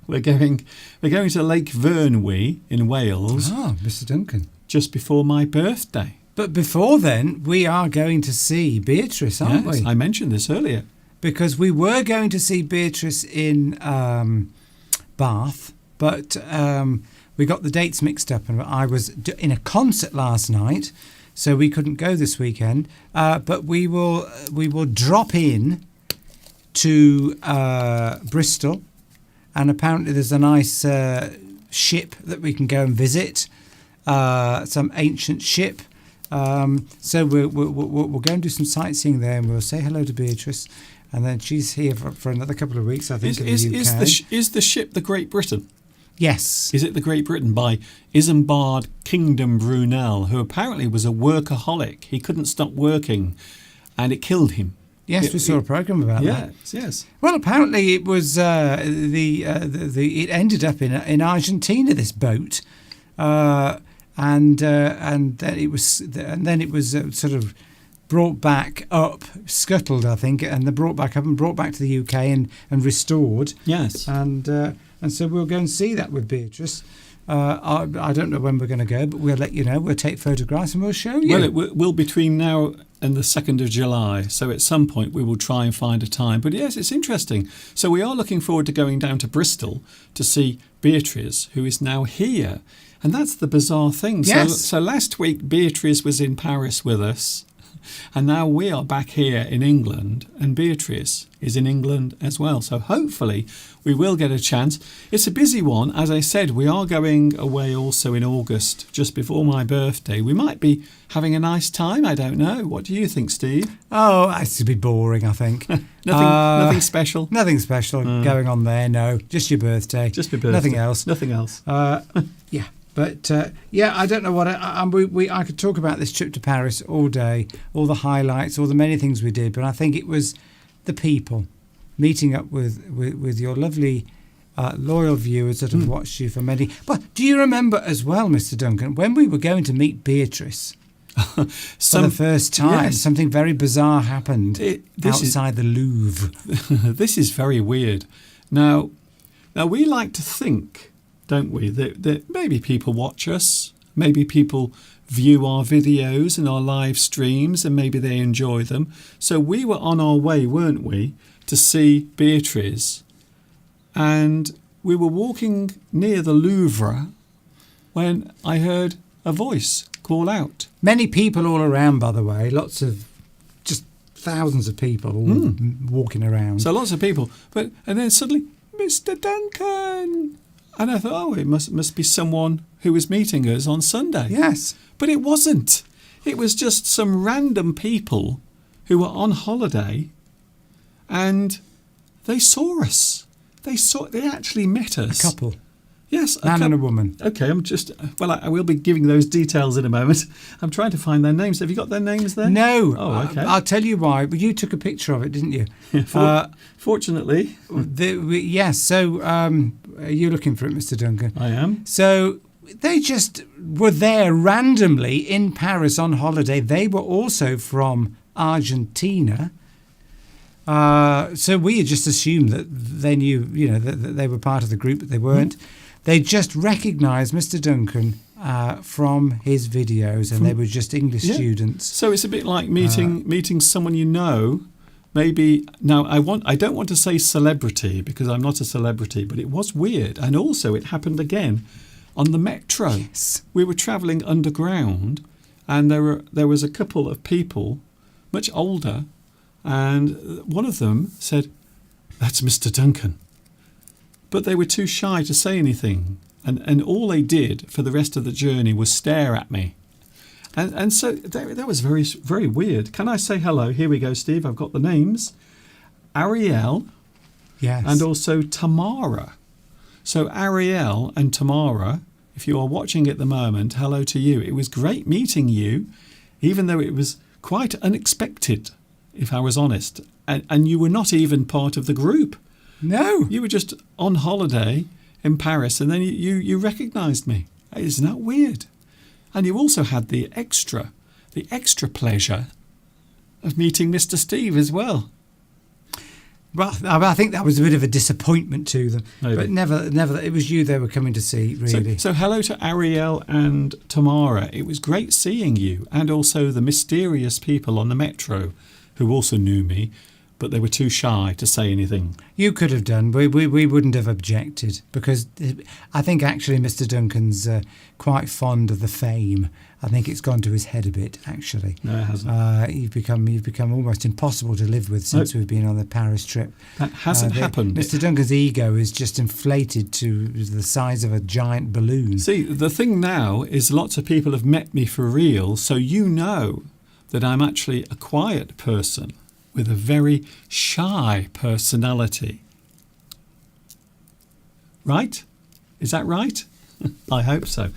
We're going to Lake Vyrnwy in Wales. Ah, Mr. Duncan. Just before my birthday. But before then, we are going to see Beatrice, aren't Yes, we? I mentioned this earlier. Because we were going to see Beatrice in Bath, but we got the dates mixed up, and I was in a concert last night, so we couldn't go this weekend. But we will drop in to Bristol, and apparently there's a nice ship that we can go and visit, some ancient ship. So we'll go and do some sightseeing there, and we'll say hello to Beatrice, and then she's here for another couple of weeks, I think, in the UK. Is the ship the Great Britain? Yes. Is it the Great Britain by Isambard Kingdom Brunel, who apparently was a workaholic? He couldn't stop working, and it killed him. Yes, we saw a program about that. Yes. Well, apparently it was it ended up in Argentina. This boat, and then it was sort of brought back up, scuttled, I think, and they brought back up and brought back to the UK and restored. Yes. And so we'll go and see that with Beatrice. I don't know when we're going to go, but we'll let you know. We'll take photographs and we'll show you. Well, it will between now and the 2nd of July. So at some point we will try and find a time. But yes, it's interesting. So we are looking forward to going down to Bristol to see Beatrice, who is now here. And that's the bizarre thing. Yes. So last week Beatrice was in Paris with us. And now we are back here in England, and Beatrice is in England as well. So hopefully we will get a chance. It's a busy one. As I said, we are going away also in August, just before my birthday. We might be having a nice time. I don't know. What do you think, Steve? Oh, it's to be boring, I think. Nothing special? Nothing special going on there, no. Just your birthday. Just your birthday. Nothing else. Nothing else. Yeah. But, I don't know what... I could talk about this trip to Paris all day, all the highlights, all the many things we did, but I think it was the people, meeting up with your lovely, loyal viewers that have watched you for many... But do you remember as well, Mr. Duncan, when we were going to meet Beatrice for the first time, yes. something very bizarre happened outside the Louvre. This is very weird. Now we like to think, don't we, that maybe people watch us, maybe people view our videos and our live streams, and maybe they enjoy them. So we were on our way, weren't we, to see Beatrice, and we were walking near the Louvre when I heard a voice call out. Many people all around, by the way, lots of, just thousands of people all walking around. So lots of people, and then suddenly, Mr. Duncan! And I thought, it must be someone who was meeting us on Sunday. Yes. But it wasn't. It was just some random people who were on holiday, and they saw us. They actually met us. A couple. Yes. Man and a woman. Okay, I will be giving those details in a moment. I'm trying to find their names. Have you got their names there? No. Oh, okay. I'll tell you why. But you took a picture of it, didn't you? Fortunately. Yes. So are you looking for it, Mr. Duncan? I am. So they just were there randomly in Paris on holiday. They were also from Argentina. So we had just assumed that they knew, that they were part of the group, but they weren't. They just recognised Mr. Duncan from his videos, and they were just English students. So it's a bit like meeting someone you know. Maybe now I don't want to say celebrity because I'm not a celebrity, but it was weird, and also it happened again on the metro. Yes. We were travelling underground, and there was a couple of people, much older, and one of them said, "That's Mr. Duncan." But they were too shy to say anything. And all they did for the rest of the journey was stare at me. And so that was very, very weird. Can I say hello? Here we go, Steve. I've got the names. Ariel. Yes. And also Tamara. So Ariel and Tamara, if you are watching at the moment, hello to you. It was great meeting you, even though it was quite unexpected, if I was honest. And you were not even part of the group. No. You were just on holiday in Paris, and then you recognised me. Isn't that weird? And you also had the extra pleasure of meeting Mr. Steve as well. Well, I think that was a bit of a disappointment to them. Maybe. But never, it was you they were coming to see, really. So hello to Ariel and Tamara. It was great seeing you, and also the mysterious people on the metro who also knew me, but they were too shy to say anything. You could have done. We wouldn't have objected, because I think actually Mr. Duncan's quite fond of the fame. I think it's gone to his head a bit, actually. No, it hasn't. You've become almost impossible to live with since we've been on the Paris trip. That hasn't happened. Mr. Duncan's ego is just inflated to the size of a giant balloon. See, the thing now is lots of people have met me for real, so you know that I'm actually a quiet person with a very shy personality. Right? Is that right? I hope so.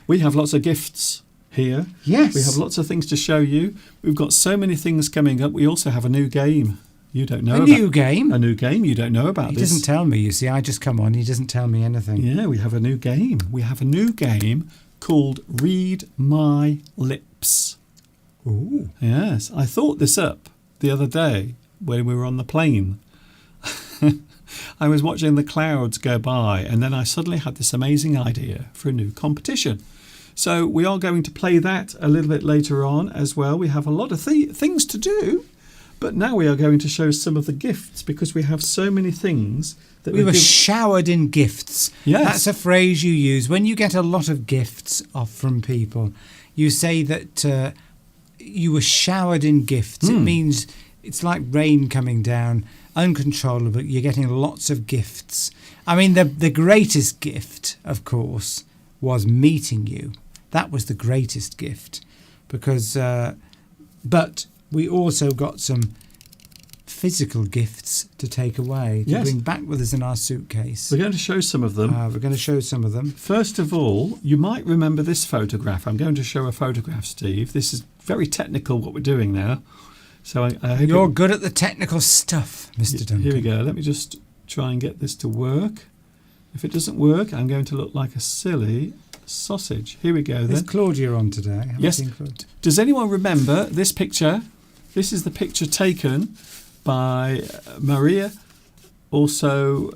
We have lots of gifts here. Yes. We have lots of things to show you. We've got so many things coming up. We also have a new game. You don't know about. A new game? A new game. You don't know about this. He doesn't tell me, you see. I just come on. He doesn't tell me anything. Yeah, we have a new game. We have a new game called Read My Lips. Ooh. Yes. I thought this up the other day when we were on the plane. I was watching the clouds go by, and then I suddenly had this amazing idea for a new competition. So we are going to play that a little bit later on as well. We have a lot of things to do, but now we are going to show some of the gifts because we have so many things that we were showered in gifts. Yes. That's a phrase you use. When you get a lot of gifts from people, you say that you were showered in gifts. It means it's like rain coming down, uncontrollable. You're getting lots of gifts. I mean, the greatest gift, of course, was meeting you. That was the greatest gift, because. But we also got some physical gifts to take away, to bring back with us in our suitcase. We're going to show some of them. We're going to show some of them. First of all, you might remember this photograph. I'm going to show a photograph, Steve. This is very technical, what we're doing now. So I hope you're good at the technical stuff, Mr. Duncan. Here we go. Let me just try and get this to work. If it doesn't work, I'm going to look like a silly sausage. Here we go then. Is Claudia on today? Yes. Does anyone remember this picture? This is the picture taken by Maria, also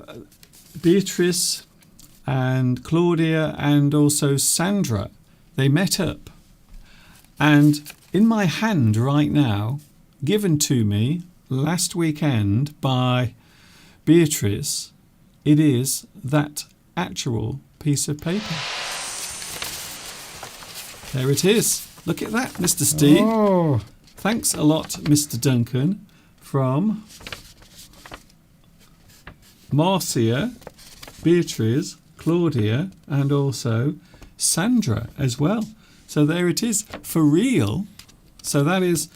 Beatrice and Claudia and also Sandra. They met up. And in my hand right now, given to me last weekend by Beatrice, it is that actual piece of paper. There it is. Look at that, Mr. Steve. Oh. Thanks a lot, Mr. Duncan, from Marcia, Beatrice, Claudia, and also Sandra as well. So there it is, for real. So that is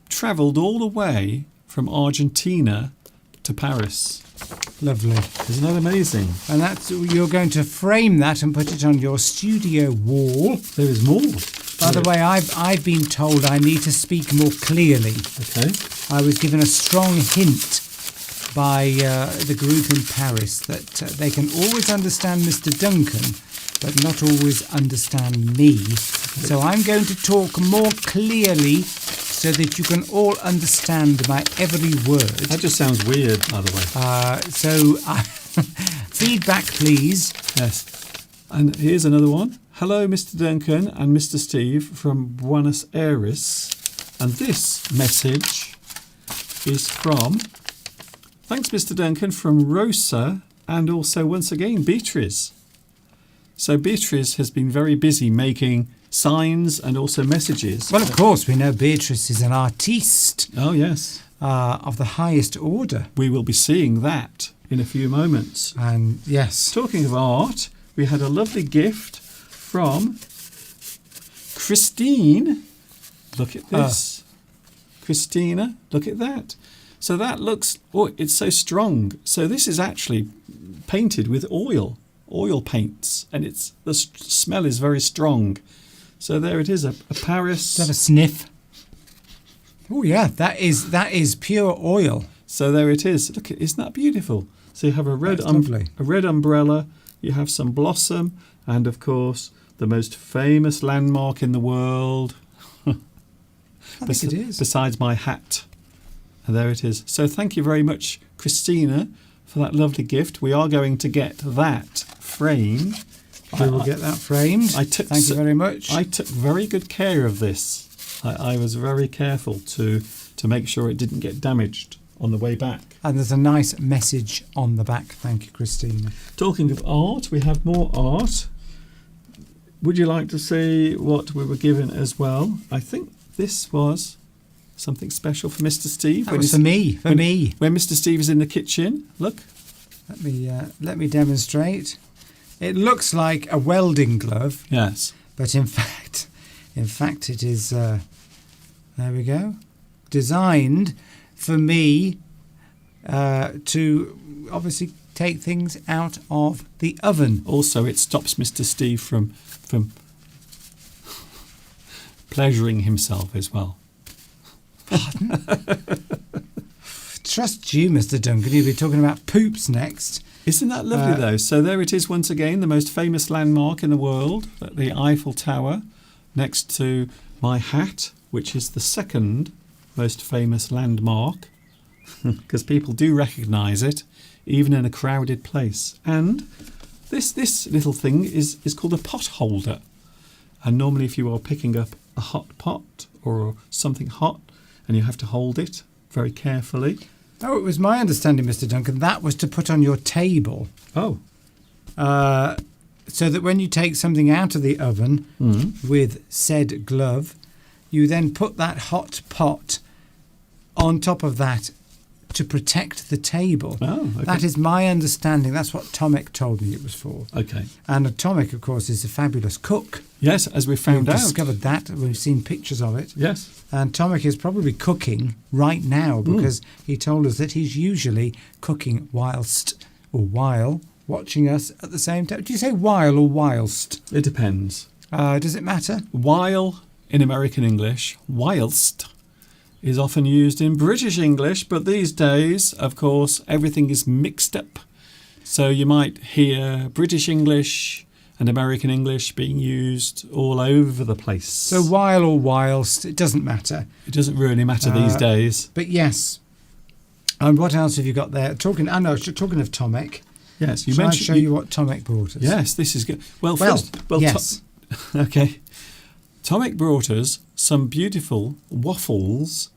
travelled all the way from Argentina to Paris. Lovely. Isn't that amazing? And you're going to frame that and put it on your studio wall. There is more. By the way, I've been told I need to speak more clearly. Okay. I was given a strong hint by the group in Paris that they can always understand Mr. Duncan, but not always understand me. So I'm going to talk more clearly so that you can all understand my every word. That just sounds weird, by the way. So feedback, please. Yes. And here's another one. Hello, Mr. Duncan and Mr. Steve from Buenos Aires. And this message is from, thanks, Mr. Duncan, from Rosa and also, once again, Beatrice. So Beatrice has been very busy making signs and also messages. Well, of course, we know Beatrice is an artiste. Oh, yes. Of the highest order. We will be seeing that in a few moments. And yes. Talking of art, we had a lovely gift from Christine. Look at this. Christina, look at that. So that looks, it's so strong. So this is actually painted with oil paints, and the smell is very strong. So there it is, a Paris. Is that a sniff? Oh yeah, that is pure oil. So there it is. Look, isn't that beautiful? So you have a red umbrella, you have some blossom, and of course the most famous landmark in the world. I think it is. Besides my hat. And there it is. So thank you very much, Christina, for that lovely gift. We are going to get that framed. We will get that framed. Thank you very much. I took very good care of this. I was very careful to make sure it didn't get damaged on the way back. And there's a nice message on the back. Thank you, Christina. Talking of art, we have more art. Would you like to see what we were given as well? I think this was something special for Mr. Steve. That was for me. When Mr. Steve is in the kitchen, look. Let me demonstrate. It looks like a welding glove. Yes. But in fact it is, there we go, designed for me to obviously take things out of the oven. Also, it stops Mr. Steve from pleasuring himself as well. Pardon? Trust you, Mr. Duncan. You'll be talking about poops next. Isn't that lovely, though? So there it is once again, the most famous landmark in the world, the Eiffel Tower, next to my hat, which is the second most famous landmark. because people do recognise it, even in a crowded place. And this little thing is called a pot holder. And normally if you are picking up a hot pot or something hot and you have to hold it very carefully. Oh, it was my understanding, Mr. Duncan, that was to put on your table. Oh. So that when you take something out of the oven with said glove, you then put that hot pot on top of that to protect the table. Oh, okay. That is my understanding. That's what Tomek told me it was for. Okay. And Tomek, of course, is a fabulous cook. Yes, as we found We've out. discovered that. We've seen pictures of it. Yes. And Tomek is probably cooking right now because he told us that he's usually cooking whilst or while watching us at the same time. Do you say while or whilst? It depends. Does it matter? While in American English, whilst is often used in British English, but these days, of course, everything is mixed up. So you might hear British English and American English being used all over the place. So while or whilst, it doesn't matter. It doesn't really matter these days. But yes. And what else have you got there? Talking of Tomek. Yes, you Shall I mentioned. show you what Tomek brought us? Yes, this is good. Well, yes. Okay. Tomek brought us some beautiful waffles,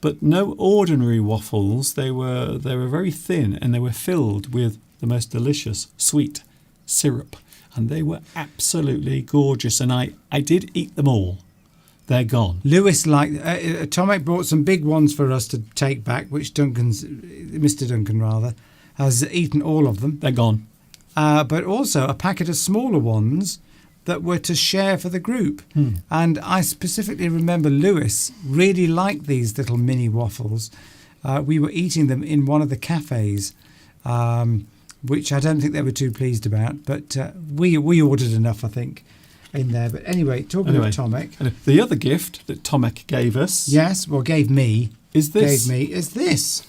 but no ordinary waffles. They were very thin and they were filled with the most delicious sweet syrup. And they were absolutely gorgeous. And I did eat them all. They're gone. Lewis Tomek brought some big ones for us to take back, which Mr. Duncan has eaten all of them. They're gone. But also a packet of smaller ones that were to share for the group. And I specifically remember Lewis really liked these little mini waffles. We were eating them in one of the cafes, which I don't think they were too pleased about. But we ordered enough, I think, in there. But anyway, talking of Tomek. The other gift that Tomek gave us. Yes, well, gave me. Is this? Gave me is this.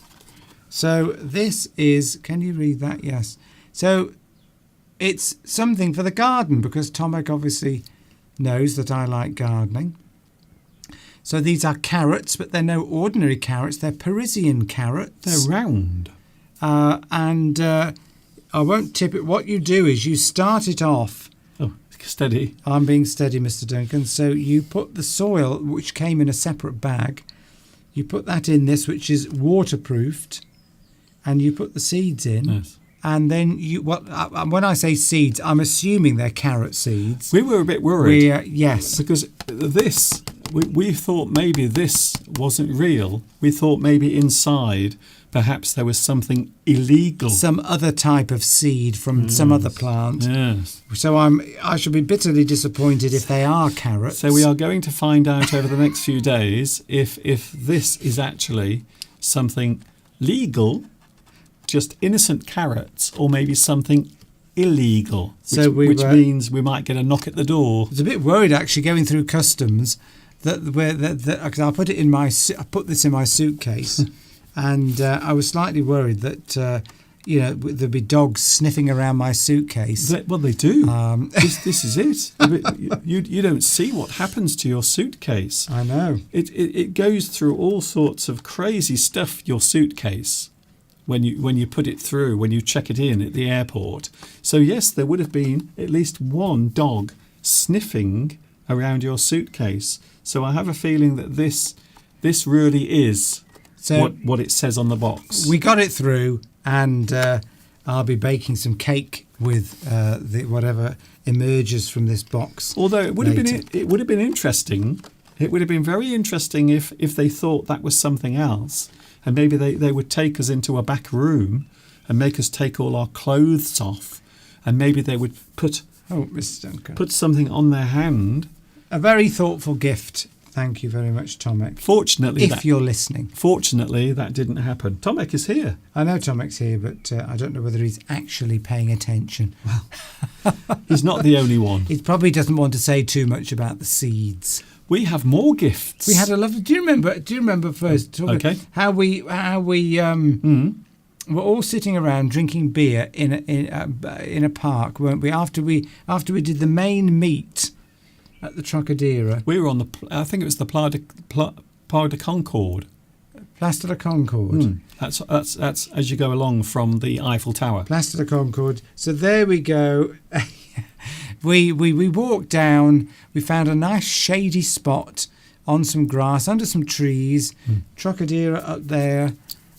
So this is, can you read that? Yes. So it's something for the garden because Tomek obviously knows that I like gardening. So these are carrots, but they're no ordinary carrots. They're Parisian carrots. They're round. And I won't tip it. What you do is you start it off. Oh, steady. I'm being steady, Mr. Duncan. So you put the soil, which came in a separate bag. You put that in this, which is waterproofed. And you put the seeds in. Yes. And then when I say seeds, I'm assuming they're carrot seeds. We were a bit worried. Yes. Because we thought maybe this wasn't real. We thought maybe inside perhaps there was something illegal. Some other type of seed from some other plant. Yes. So I should be bitterly disappointed if they are carrots. So we are going to find out over the next few days if this is actually something legal, just innocent carrots, or maybe something illegal, which means we might get a knock at the door. I was a bit worried actually going through customs because I put this in my suitcase, and I was slightly worried that there'd be dogs sniffing around my suitcase. Well, they do. This is it. You don't see what happens to your suitcase. I know. It goes through all sorts of crazy stuff. Your suitcase. When you put it through, when you check it in at the airport. So yes, there would have been at least one dog sniffing around your suitcase. So I have a feeling that this really is what it says on the box. We got it through, and I'll be baking some cake with whatever emerges from this box. Although it would have been interesting. It would have been very interesting if they thought that was something else. And maybe they would take us into a back room and make us take all our clothes off. And maybe they would put something on their hand. A very thoughtful gift. Thank you very much, Tomek. Fortunately, if you're listening. Fortunately, that didn't happen. Tomek is here. I know Tomek's here, but I don't know whether he's actually paying attention. Well, he's not the only one. He probably doesn't want to say too much about the seeds. We have more gifts. We had a lovely. Do you remember first? How we were all sitting around drinking beer in a park, weren't we? After we did the main meet at the Trocadero. We were on I think it was the Playa de Concorde. Place de la Concorde. That's as you go along from the Eiffel Tower. Place de la Concorde. So there we go. we walked down. We found a nice shady spot on some grass, under some trees. Trocadero up there,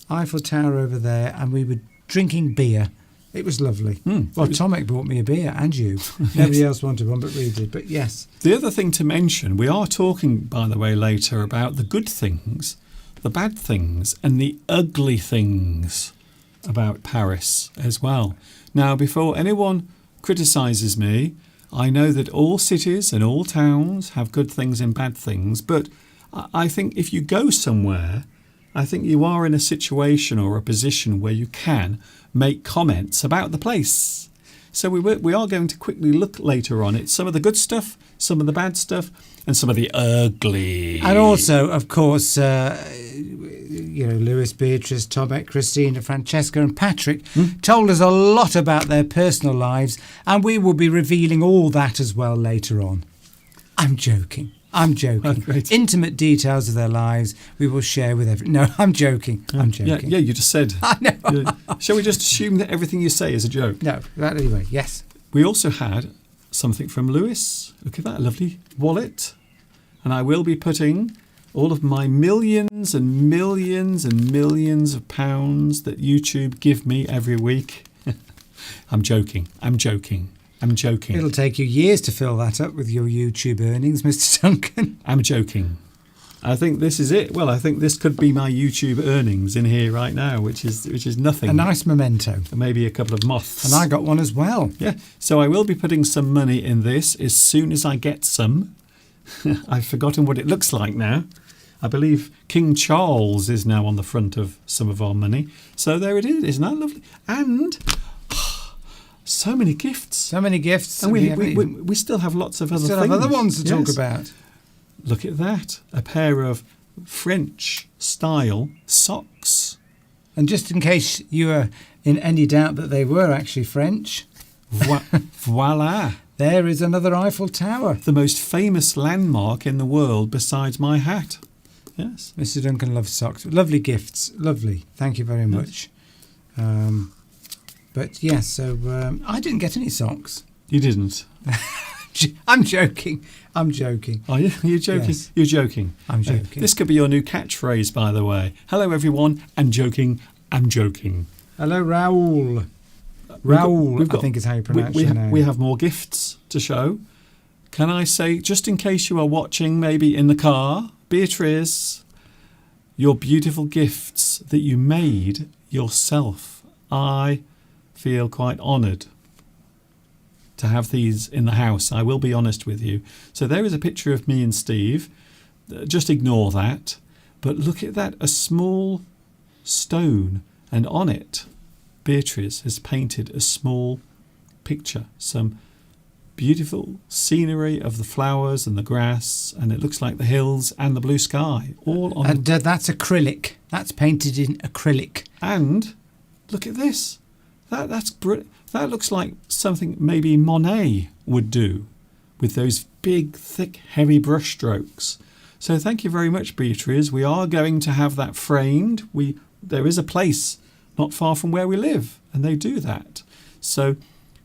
Eiffel Tower over there, and we were drinking beer. It was lovely. Well, Tomek bought me a beer, and you. Nobody else wanted one, but we did. But yes. The other thing to mention, we are talking, by the way, later about the good things, the bad things, and the ugly things about Paris as well. Now, before anyone criticises me, I know that all cities and all towns have good things and bad things, but I think if you go somewhere, I think you are in a situation or a position where you can make comments about the place. So we are going to quickly look later on at some of the good stuff, some of the bad stuff, and some of the ugly. And also, of course, Lewis, Beatrice, Tomek, Christina, Francesca and Patrick told us a lot about their personal lives, and we will be revealing all that as well later on. I'm joking. Great. Intimate details of their lives we will share with everyone. No, I'm joking. I'm joking. Yeah, you just said. I know. Shall we just assume that everything you say is a joke? No, but anyway, yes. We also had something from Lewis. Look at that lovely wallet. And I will be putting all of my millions and millions and millions of pounds that YouTube give me every week. I'm joking. It'll take you years to fill that up with your YouTube earnings, Mr. Duncan. I'm joking. I think this is it. Well, I think this could be my YouTube earnings in here right now, which is nothing. A nice memento. Maybe a couple of moths. And I got one as well. Yeah. So I will be putting some money in this as soon as I get some. I've forgotten what it looks like now. I believe King Charles is now on the front of some of our money. So there it is. Isn't that lovely? And so many gifts. And we still have lots of other things. Still have other ones to talk about. Look at that. A pair of French-style socks. And just in case you were in any doubt that they were actually French. Voila. There is another Eiffel Tower. The most famous landmark in the world besides my hat. Yes. Mr. Duncan loves socks. Lovely gifts. Lovely. Thank you very much. But yes, so I didn't get any socks. You didn't? I'm joking. Are you? You're joking? Yes. You're joking. I'm joking. This could be your new catchphrase, by the way. Hello, everyone. I'm joking. Hello, Raoul. Raoul, I think is how you pronounce your name. We have more gifts to show. Can I say, just in case you are watching, maybe in the car, Beatrice, your beautiful gifts that you made yourself. I feel quite honoured to have these in the house. I will be honest with you. So there is a picture of me and Steve. Just ignore that. But look at that, a small stone, and on it, Beatrice has painted a small picture, some beautiful scenery of the flowers and the grass, and it looks like the hills and the blue sky. All on. And that's acrylic. That's painted in acrylic. And look at this. That looks like something maybe Monet would do with those big, thick, heavy brush strokes. So thank you very much, Beatrice. We are going to have that framed. There is a place not far from where we live, and they do that. So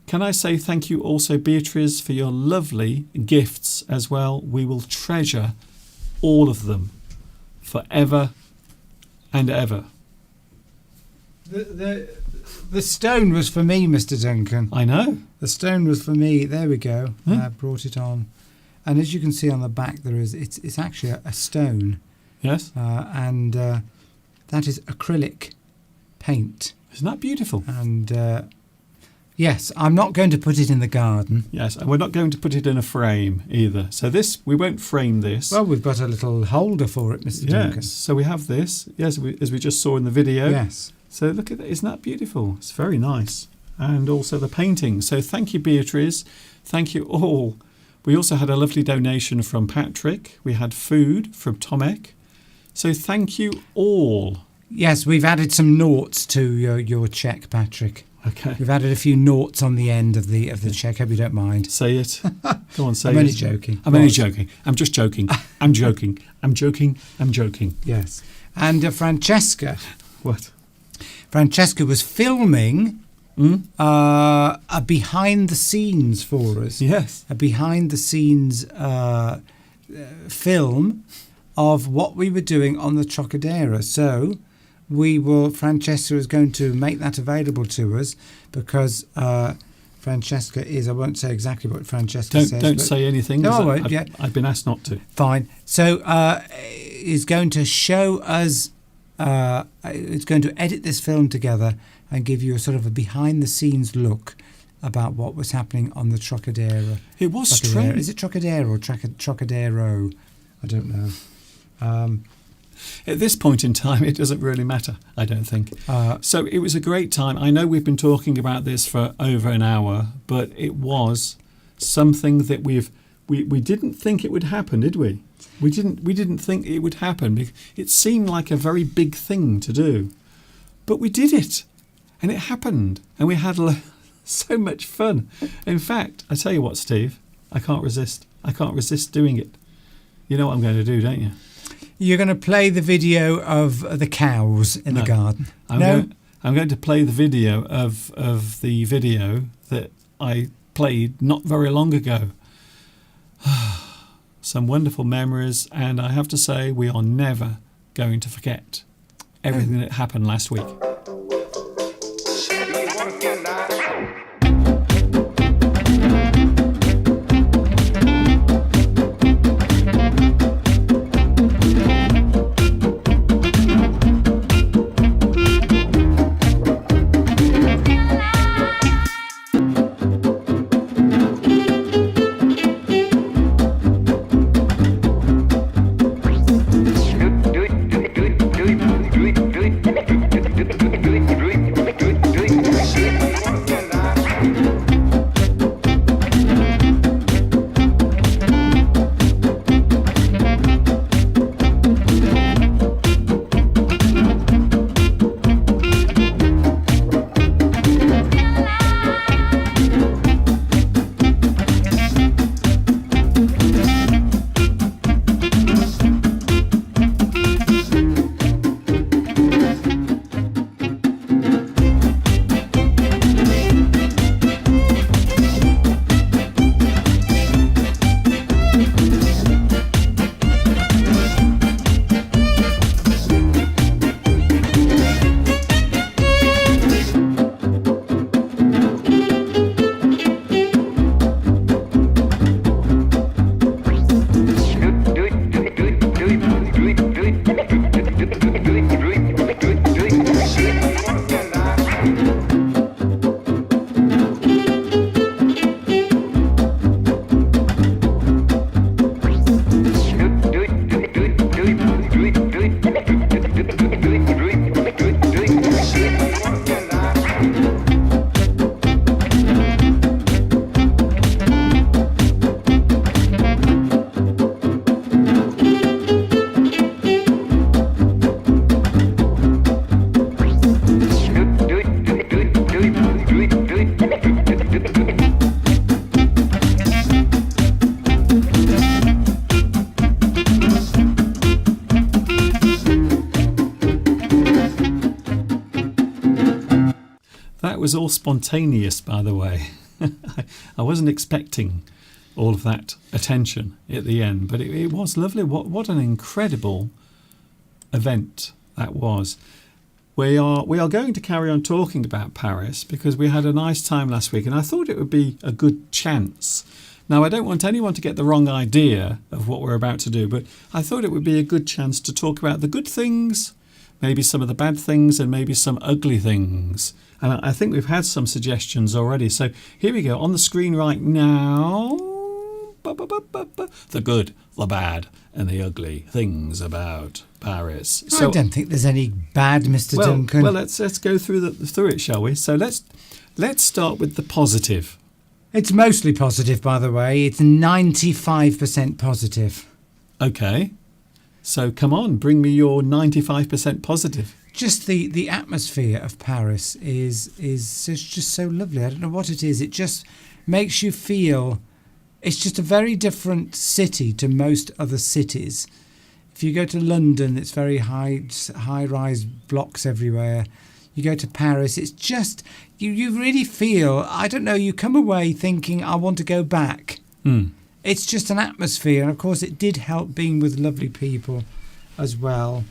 can I say thank you also, Beatrice, for your lovely gifts as well. We will treasure all of them forever and ever. The stone was for me, Mr. Duncan. I know. The stone was for me. There we go. I brought it on. And as you can see on the back, it's actually a stone. Yes. And that is acrylic paint. Isn't that beautiful? And yes, I'm not going to put it in the garden. Yes, and we're not going to put it in a frame either. So we won't frame this. Well, we've got a little holder for it, Mr. Duncan. Yes, so we have this, yes, as we just saw in the video. Yes. So look at that, isn't that beautiful? It's very nice. And also the painting. So thank you, Beatrice. Thank you all. We also had a lovely donation from Patrick. We had food from Tomek. So thank you all. Yes, we've added some noughts to your cheque, Patrick. Okay. We've added a few noughts on the end of the cheque. Hope you don't mind. Say it. Go on, say I'm it. only joking. I'm only joking. I'm just joking. I'm joking. Yes. And Francesca What? was filming a behind the scenes for us. Yes. A behind the scenes film of what we were doing on the Trocadero. So Francesca is going to make that available to us because Francesca is, I won't say exactly what Francesca says. Don't say anything. No, 'cause I won't, yeah. I've been asked not to. Fine. So is going to show us, it's going to edit this film together and give you a sort of a behind the scenes look about what was happening on the Trocadero. It was Trocadero. strange. Is it Trocadero or Trocadero? I don't know. At this point in time, it doesn't really matter, I don't think. So it was a great time. I know we've been talking about this for over an hour, but it was something that we didn't think it would happen, did we? We didn't think it would happen. It seemed like a very big thing to do, but we did it, and it happened, and we had so much fun. In fact, I tell you what, Steve, I can't resist. I can't resist doing it. You know what I'm going to do, don't you? You're going to play the video of the cows in the garden. I'm going to play the video of the video that I played not very long ago. Some wonderful memories, and I have to say we are never going to forget everything that happened last week. Was all spontaneous, by the way. I wasn't expecting all of that attention at the end, but it was lovely. What an incredible event that was. We are going to carry on talking about Paris because we had a nice time last week, and I thought it would be a good chance. Now, I don't want anyone to get the wrong idea of what we're about to do, but I thought it would be a good chance to talk about the good things, maybe some of the bad things, and maybe some ugly things. And I think we've had some suggestions already. So here we go. On the screen right now, the good, the bad, and the ugly things about Paris. I don't think there's any bad, Mr. Duncan. Well, let's go through it, shall we? So let's start with the positive. It's mostly positive, by the way. It's 95% positive. Okay. So come on, bring me your 95% positive. Just the atmosphere of Paris is just so lovely. I don't know what it is. It just makes you feel it's just a very different city to most other cities. If you go to London, it's very high-rise blocks everywhere. You go to Paris, it's just, you really feel, I don't know, you come away thinking, I want to go back. It's just an atmosphere. And, of course, it did help being with lovely people as well.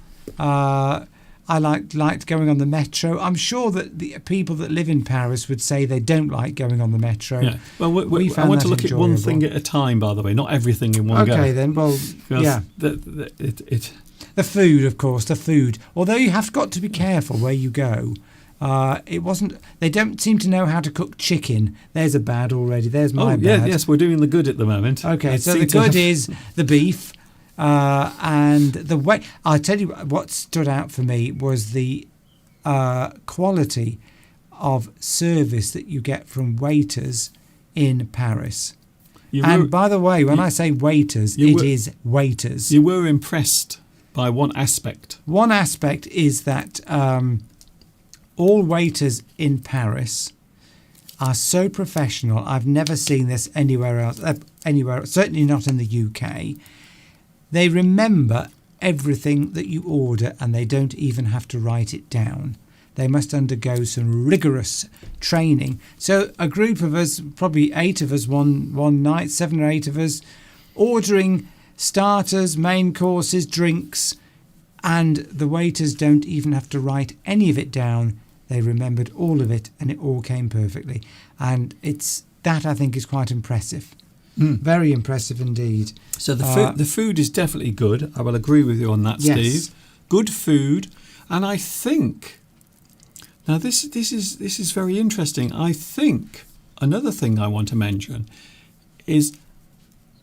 I liked going on the metro. I'm sure that the people that live in Paris would say they don't like going on the metro. Yeah. Well, I want to look at one thing at a time, by the way, not everything in one go. Okay, then. Well, yeah. The food, of course, the food. Although you have got to be careful where you go. It wasn't. They don't seem to know how to cook chicken. There's a bad already. There's my bad. Yes, we're doing the good at the moment. Okay, so the good is the beef. And the way, I'll tell you what stood out for me was the quality of service that you get from waiters in Paris. By the way, when I say waiters, it is waiters. You were impressed by one aspect. One aspect is that all waiters in Paris are so professional. I've never seen this anywhere else, certainly not in the UK. They remember everything that you order and they don't even have to write it down. They must undergo some rigorous training. So a group of us, probably 8 of us one night, 7 or 8 of us, ordering starters, main courses, drinks, and the waiters don't even have to write any of it down. They remembered all of it and it all came perfectly. And that I think is quite impressive. Very impressive indeed. So the food is definitely good. I will agree with you on that, yes. Steve. Good food, and I think now this is very interesting. I think another thing I want to mention is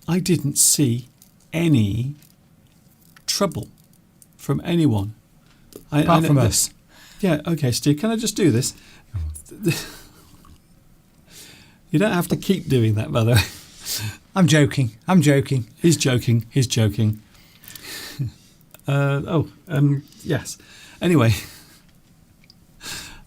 I didn't see any trouble from anyone. Apart from us. Yeah. Okay, Steve. Can I just do this? You don't have to keep doing that, by the way. I'm joking. He's joking. Yes. Anyway.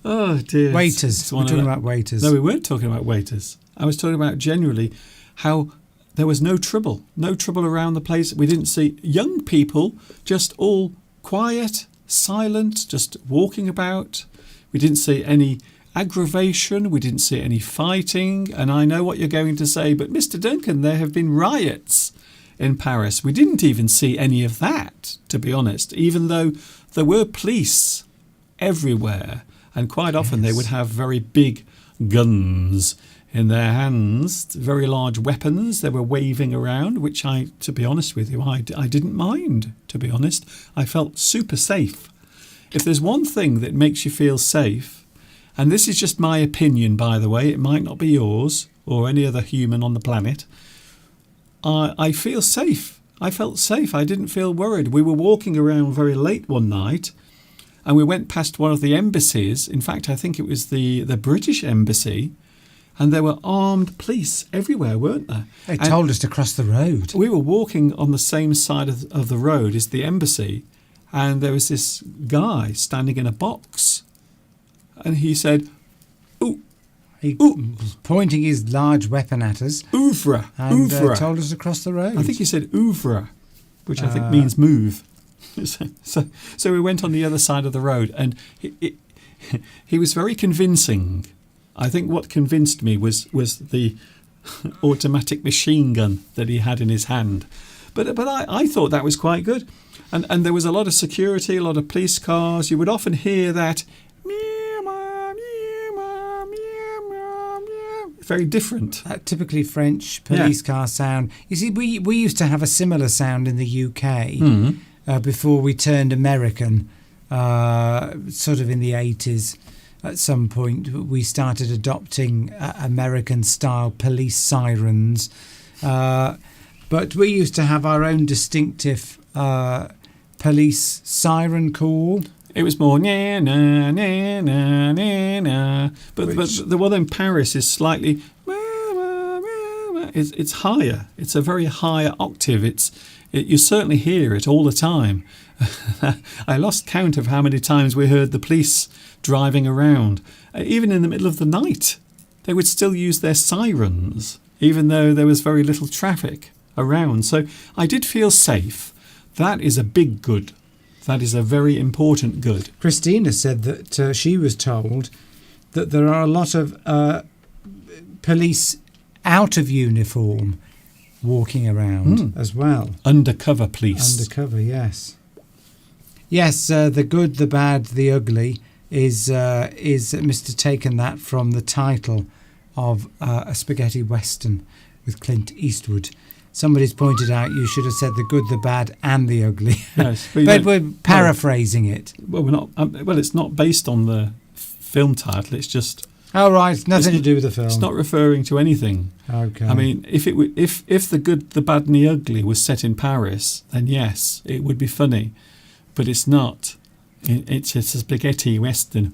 Oh, dear. Waiters. We're talking about waiters. No, we weren't talking about waiters. I was talking about generally how there was no trouble around the place. We didn't see young people, just all quiet, silent, just walking about. We didn't see any aggravation, we didn't see any fighting, and I know what you're going to say, but Mr. Duncan, there have been riots in Paris. We didn't even see any of that, to be honest, even though there were police everywhere, and quite often they would have very big guns in their hands, very large weapons they were waving around, which to be honest with you, I didn't mind, to be honest. I felt super safe. If there's one thing that makes you feel safe, and this is just my opinion, by the way, it might not be yours or any other human on the planet, I feel safe. I felt safe. I didn't feel worried. We were walking around very late one night and we went past one of the embassies. In fact, I think it was the British embassy, and there were armed police everywhere, weren't there? They told us to cross the road. We were walking on the same side of the road as the embassy, and there was this guy standing in a box. And he said, ooh. He was pointing his large weapon at us. Ouvre. And told us to cross the road. I think he said ouvre, which I think means move. So we went on the other side of the road, and he was very convincing. I think what convinced me was the automatic machine gun that he had in his hand. But I thought that was quite good. And there was a lot of security, a lot of police cars. You would often hear that very different. That typically French police car sound. You see, we used to have a similar sound in the UK before we turned American, sort of in the 80s. At some point, we started adopting American-style police sirens. But we used to have our own distinctive police siren call. It was more na na na na na na, but the one in Paris is slightly. It's higher. It's a very high octave. You certainly hear it all the time. I lost count of how many times we heard the police driving around, even in the middle of the night. They would still use their sirens, even though there was very little traffic around. So I did feel safe. That is a big good. That is a very important good. Christina said that she was told that there are a lot of police out of uniform walking around as well. Undercover police. Undercover, yes. Yes, the good, the bad, the ugly is Mr. taken that from the title of a spaghetti western with Clint Eastwood. Somebody's pointed out you should have said the good, the bad, and the ugly. Yes, but we're paraphrasing it. Well, we're not. Well, it's not based on the film title. It's just. Oh right, nothing to do with the film. It's not referring to anything. Okay. I mean, if the good, the bad, and the ugly was set in Paris, then yes, it would be funny. But it's not. It's a spaghetti western.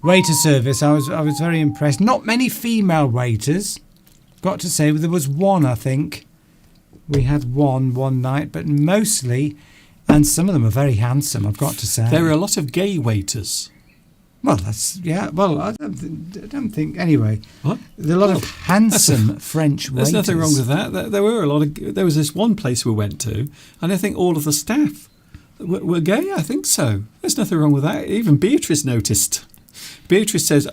Waiter service. I was very impressed. Not many female waiters. Got to say, there was one, I think. We had one night, but mostly, and some of them are very handsome, I've got to say. There are a lot of gay waiters. Well, well, I don't think, anyway. What? There are a lot of handsome French waiters. There's nothing wrong with that. There was this one place we went to, and I think all of the staff were gay, I think so. There's nothing wrong with that. Even Beatrice noticed. Beatrice says,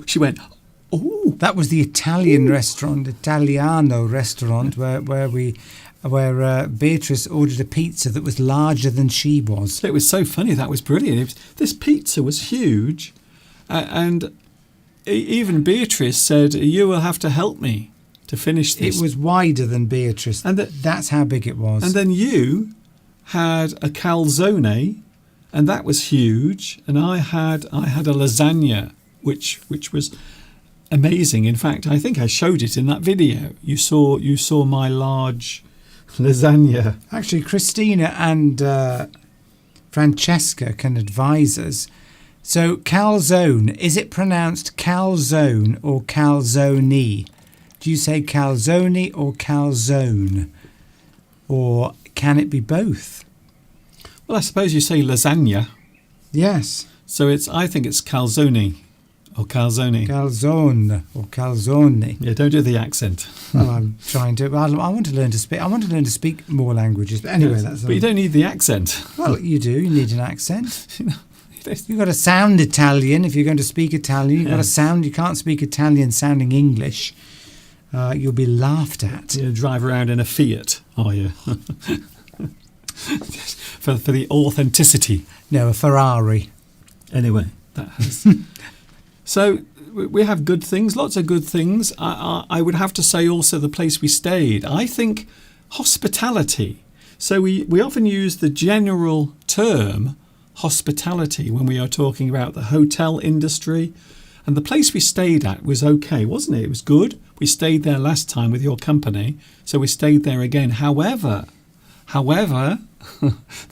she went, oh. That was the Italian restaurant, Italiano restaurant, where Beatrice ordered a pizza that was larger than she was. It was so funny. That was brilliant. This pizza was huge, and even Beatrice said, "You will have to help me to finish this." It was wider than Beatrice, and that's how big it was. And then you had a calzone, and that was huge. And I had a lasagna, which was amazing. In fact, I think I showed it in that video. You saw my large lasagna. Actually, Christina and Francesca can advise us. So calzone, is it pronounced calzone or calzone? Do you say calzone or calzone? Or can it be both? Well, I suppose you say lasagna. Yes. So I think it's calzone. Or calzone. Calzone or calzone. Yeah, don't do the accent. Well, I'm trying to. I want to learn to speak. I want to learn to speak more languages. But anyway, yes, that's. But you don't need the accent. Well, you do. You need an accent. You've got to sound Italian if you're going to speak Italian. You've got to sound. You can't speak Italian sounding English. You'll be laughed at. You drive around in a Fiat, are you? for the authenticity. No, a Ferrari. Anyway, that has. So we have good things, lots of good things. I would have to say also the place we stayed. I think hospitality. So we often use the general term hospitality when we are talking about the hotel industry. And the place we stayed at was okay, wasn't it? It was good. We stayed there last time with your company, so we stayed there again. However,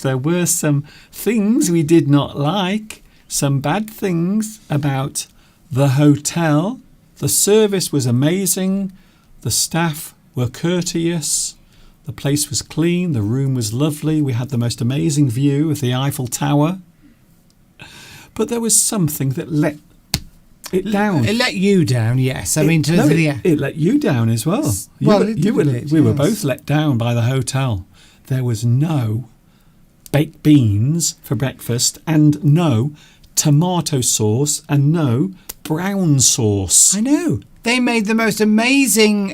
there were some things we did not like, some bad things about the hotel. The service was amazing. The staff were courteous. The place was clean. The room was lovely. We had the most amazing view of the Eiffel Tower. But there was something that let it down. It let you down, yes. I mean, it let you down as well. We were both let down by the hotel. There was no baked beans for breakfast and no tomato sauce and no brown sauce. I know. They made the most amazing,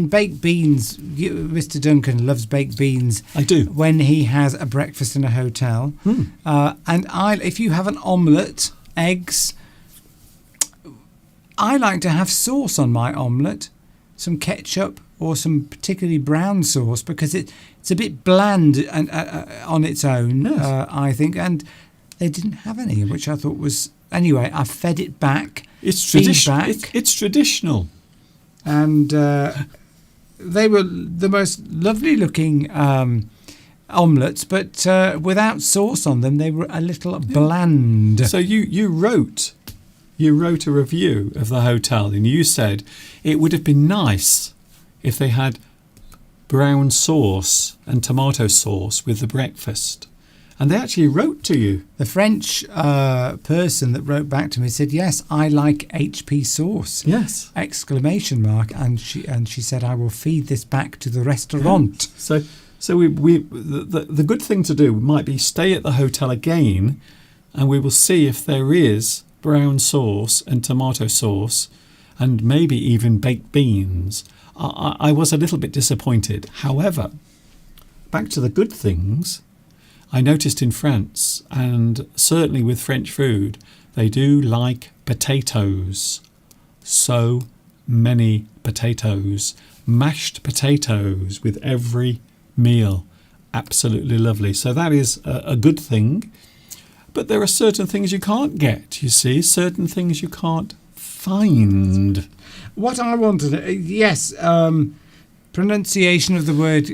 baked beans. Mr. Duncan loves baked beans. I do. When he has a breakfast in a hotel. If you have an omelette, eggs, I like to have sauce on my omelette, some ketchup or some particularly brown sauce, because it's a bit bland and on its own, yes. I think. And they didn't have any, which I thought was... Anyway, I fed it back. It's traditional. It's traditional. And they were the most lovely-looking omelettes, but without sauce on them, they were a little bland. So you wrote a review of the hotel, and you said it would have been nice if they had brown sauce and tomato sauce with the breakfast. And they actually wrote to you. The French person that wrote back to me said, "Yes, I like HP sauce." Yes! ! And she said, "I will feed this back to the restaurant." Yeah. So the good thing to do might be stay at the hotel again, and we will see if there is brown sauce and tomato sauce, and maybe even baked beans. I was a little bit disappointed. However, back to the good things, I noticed in France, and certainly with French food, they do like potatoes. So many potatoes. Mashed potatoes with every meal. Absolutely lovely. So that is a good thing. But there are certain things you can't get, you see, certain things you can't find. What I wanted, yes, pronunciation of the word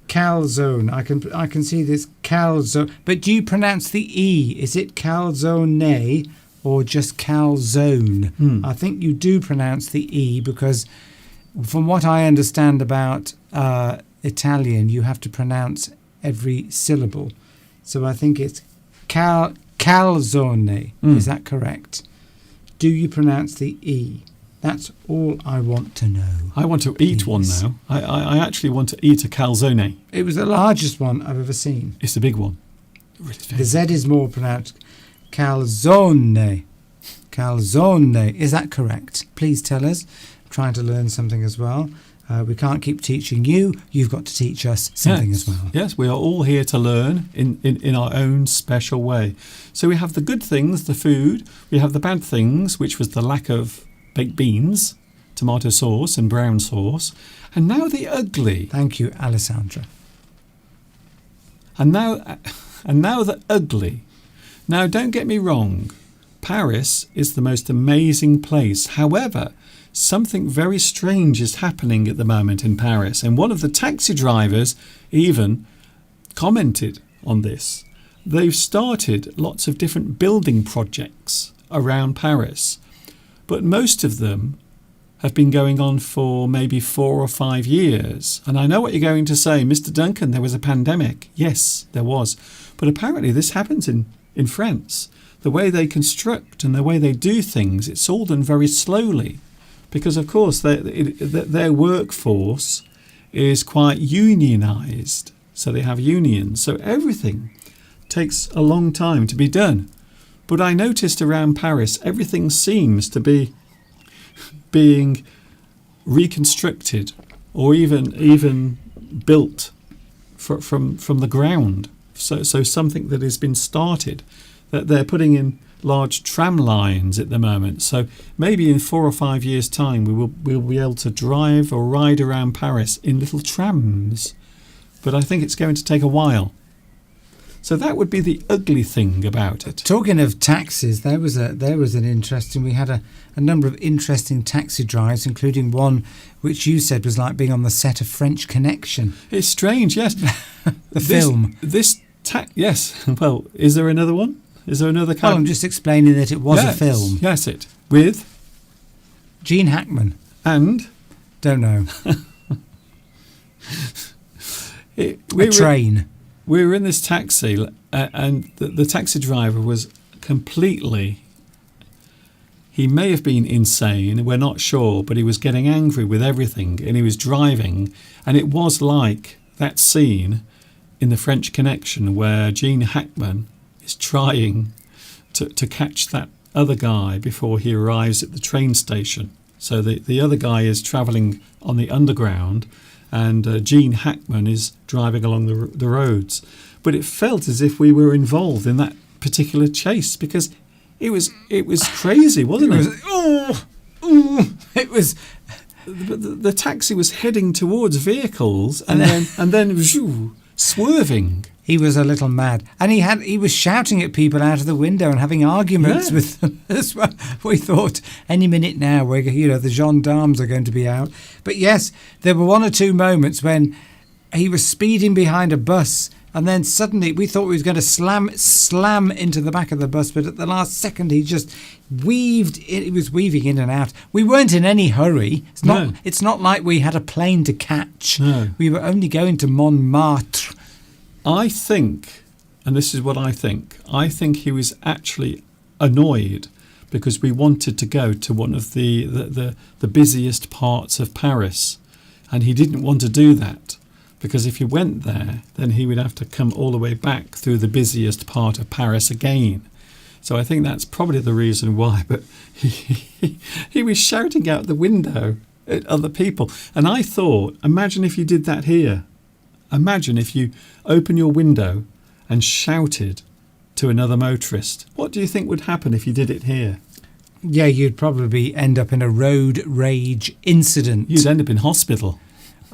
calzone. I can see this calzone, but do you pronounce the E? Is it calzone or just calzone? I think you do pronounce the E, because from what I understand about Italian, you have to pronounce every syllable. So I think it's calzone. Is that correct? Do you pronounce the E? That's all I want to know. I want to eat one now. I actually want to eat a calzone. It was the largest one I've ever seen. It's a big one. The Z is more pronounced. Calzone. Calzone. Is that correct? Please tell us. I'm trying to learn something as well. We can't keep teaching you. You've got to teach us something as well. Yes, we are all here to learn in our own special way. So we have the good things, the food. We have the bad things, which was the lack of baked beans, tomato sauce and brown sauce. And now the ugly. Thank you, Alessandra. And now the ugly. Now, don't get me wrong. Paris is the most amazing place. However, something very strange is happening at the moment in Paris. And one of the taxi drivers even commented on this. They've started lots of different building projects around Paris, but most of them have been going on for maybe 4 or 5 years. And I know what you're going to say, Mr. Duncan, there was a pandemic. Yes, there was. But apparently this happens in France. The way they construct and the way they do things, it's all done very slowly. Because, of course, their workforce is quite unionised. So they have unions. So everything takes a long time to be done. But I noticed around Paris, everything seems to be being reconstructed or even built from the ground. So something that has been started, that they're putting in large tram lines at the moment. So maybe in 4 or 5 years' time we'll be able to drive or ride around Paris in little trams. But I think it's going to take a while. So that would be the ugly thing about it. Talking of taxis, there was an interesting. We had a number of interesting taxi drives, including one which you said was like being on the set of French Connection. It's strange, yes. Film. Yes. Well, is there another one? Is there another kind? Well, I'm just explaining that it was a film. Yes, it with Gene Hackman. And don't know. A train. We were in this taxi, and the taxi driver was completely. He may have been insane, we're not sure, but he was getting angry with everything, and he was driving, and it was like that scene in the French Connection where Gene Hackman is trying to catch that other guy before he arrives at the train station. So the other guy is travelling on the underground, and Gene Hackman is driving along the roads. But it felt as if we were involved in that particular chase, because it was crazy, wasn't it? It was. The taxi was heading towards vehicles, and then swerving. He was a little mad, and he was shouting at people out of the window and having arguments with them as well. We thought any minute now, the gendarmes are going to be out. But yes, there were 1 or 2 moments when he was speeding behind a bus, and then suddenly we thought he was going to slam into the back of the bus, but at the last second he just weaved. He was weaving in and out. We weren't in any hurry. It's not like we had a plane to catch. No. We were only going to Montmartre. I think, and this is what I think he was actually annoyed because we wanted to go to one of the busiest parts of Paris, and he didn't want to do that. because if he went there, then he would have to come all the way back through the busiest part of Paris again. So I think that's probably the reason why. But he was shouting out the window at other people. And I thought, imagine if you did that here. Imagine if you open your window and shouted to another motorist. What do you think would happen if you did it here? Yeah, you'd probably end up in a road rage incident. You'd end up in hospital.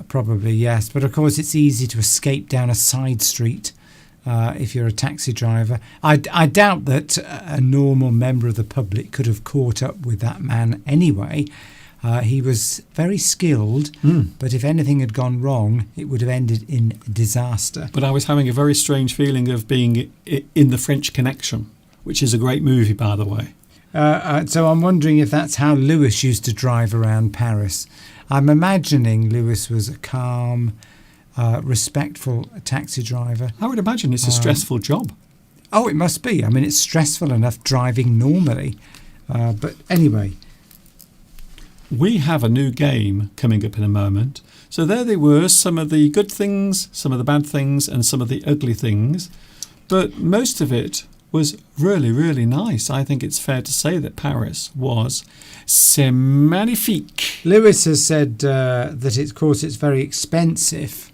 Probably, yes. But of course, it's easy to escape down a side street if you're a taxi driver. I doubt that a normal member of the public could have caught up with that man anyway. He was very skilled, but if anything had gone wrong, it would have ended in disaster. But I was having a very strange feeling of being in The French Connection, which is a great movie, by the way. So I'm wondering if that's how Lewis used to drive around Paris. I'm imagining Lewis was a calm, respectful taxi driver. I would imagine it's a stressful job. Oh, it must be. I mean, it's stressful enough driving normally. But anyway. We have a new game coming up in a moment. So there they were, some of the good things, some of the bad things, and some of the ugly things. But most of it was really, really nice. I think it's fair to say that Paris was c'est magnifique. Lewis has said that, of course, it's very expensive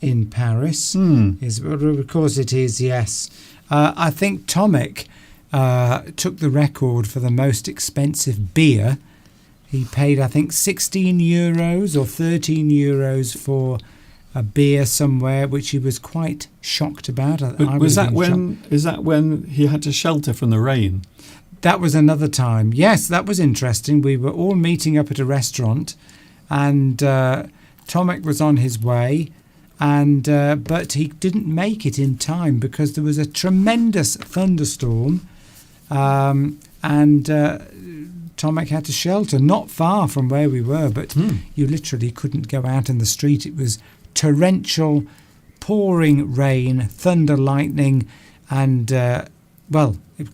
in Paris. Of course it is, yes. I think Tomek took the record for the most expensive beer. He paid, I think, 16 euros or 13 euros for a beer somewhere, which he was quite shocked about. Is that when he had to shelter from the rain? That was another time. Yes, that was interesting. We were all meeting up at a restaurant, and Tomek was on his way, but he didn't make it in time because there was a tremendous thunderstorm, and Tomek had to shelter not far from where we were, but you literally couldn't go out in the street. It was torrential, pouring rain, thunder, lightning, and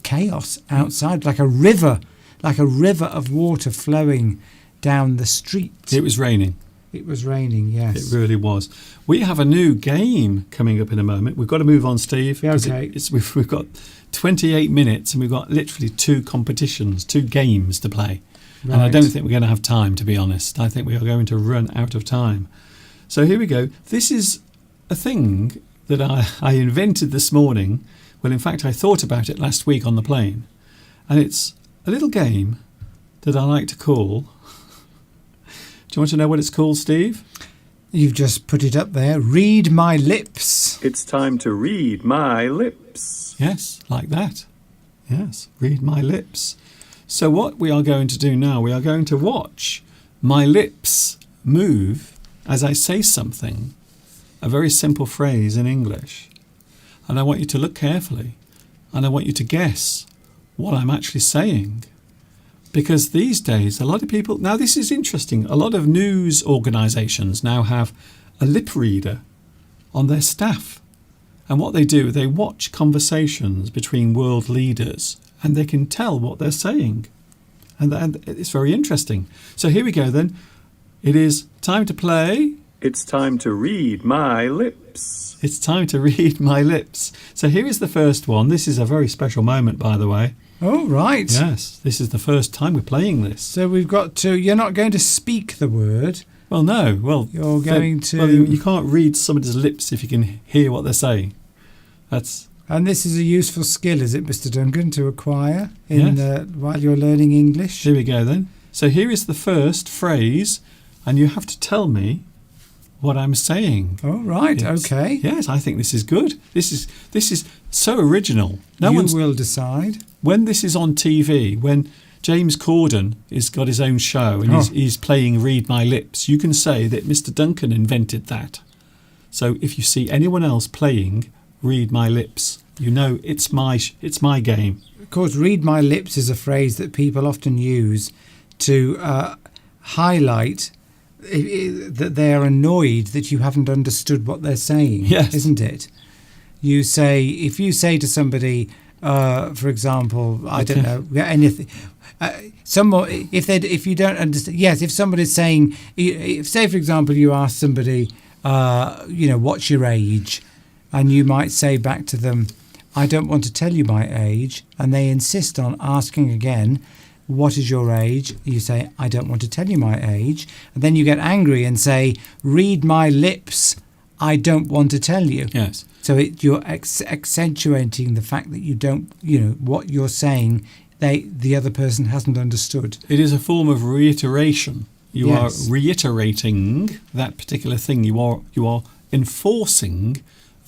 chaos outside, like a river of water flowing down the street. It was raining. It was raining, yes. It really was. We have a new game coming up in a moment. We've got to move on, Steve. Yeah, okay. We've got 28 minutes and we've got literally 2 competitions, 2 games to play. Right. And I don't think we're going to have time, to be honest. I think we are going to run out of time. So here we go. This is a thing that I invented this morning. Well, in fact, I thought about it last week on the plane. And it's a little game that I like to call... Do you want to know what it's called, Steve? You've just put it up there. Read my lips. It's time to read my lips. Yes, like that. Yes, read my lips. So what we are going to do now, we are going to watch my lips move as I say something, a very simple phrase in English. And I want you to look carefully and I want you to guess what I'm actually saying. Because these days, a lot of people... Now, this is interesting. A lot of news organisations now have a lip reader on their staff. And what they do, they watch conversations between world leaders and they can tell what they're saying. And it's very interesting. So here we go then. It is time to play. It's time to read my lips. It's time to read my lips. So here is the first one. This is a very special moment, by the way. Oh, right. Yes, this is the first time we're playing this. So we've got to... You're not going to speak the word. Well, no. Well, you're going to... Well, you can't read somebody's lips if you can hear what they're saying. That's... And this is a useful skill, is it, Mr. Duncan, to acquire while you're learning English? Here we go, then. So here is the first phrase, and you have to tell me what I'm saying. Oh, right. Yes. Okay. Yes, I think this is good. This is so original. You will decide. When this is on TV, when James Corden has got his own show and he's playing Read My Lips, you can say that Mr. Duncan invented that. So if you see anyone else playing Read My Lips, you know it's my game. Of course, Read My Lips is a phrase that people often use to highlight that they are annoyed that you haven't understood what they're saying, yes. Isn't it? If you say to somebody... for example, I don't know anything. If you don't understand, yes. If somebody's saying, say for example, you ask somebody, what's your age? And you might say back to them, I don't want to tell you my age. And they insist on asking again, what is your age? You say, I don't want to tell you my age. And then you get angry and say, read my lips. I don't want to tell you. Yes. So you're accentuating the fact that you don't, what you're saying, the other person hasn't understood. It is a form of reiteration. You Yes. are reiterating that particular thing. You are enforcing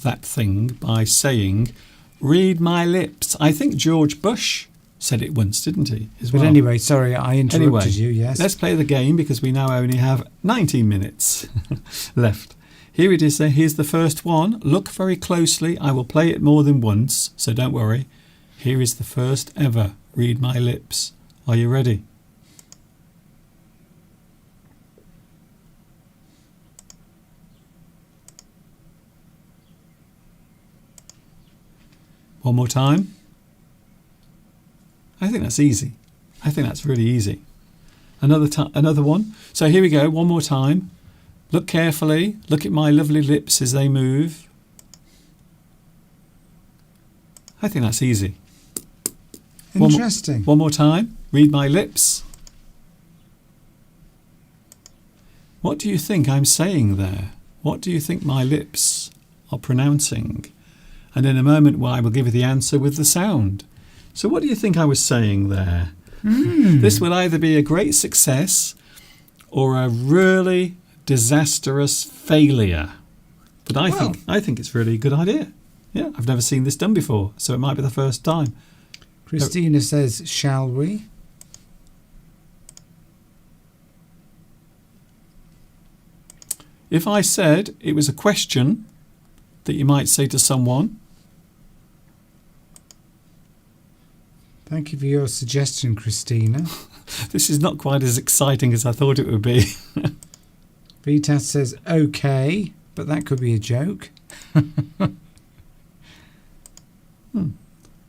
that thing by saying, read my lips. I think George Bush said it once, didn't he? But anyway, sorry, I interrupted Anyway, you, yes. let's play the game because we now only have 19 minutes left. Here it is. Here's the first one. Look very closely. I will play it more than once, so don't worry. Here is the first ever Read My Lips. Are you ready? One more time. I think that's easy. I think that's really easy. Another one. So here we go. One more time. Look carefully. Look at my lovely lips as they move. I think that's easy. Interesting. One more time. Read my lips. What do you think I'm saying there? What do you think my lips are pronouncing? And in a moment, I will give you the answer with the sound. So what do you think I was saying there? This will either be a great success or a really disastrous failure. But I think it's really a good idea. Yeah, I've never seen this done before, so it might be the first time. Christina says, shall we? If I said it was a question that you might say to someone. Thank you for your suggestion, Christina. This is not quite as exciting as I thought it would be. Vitas says, okay, but that could be a joke.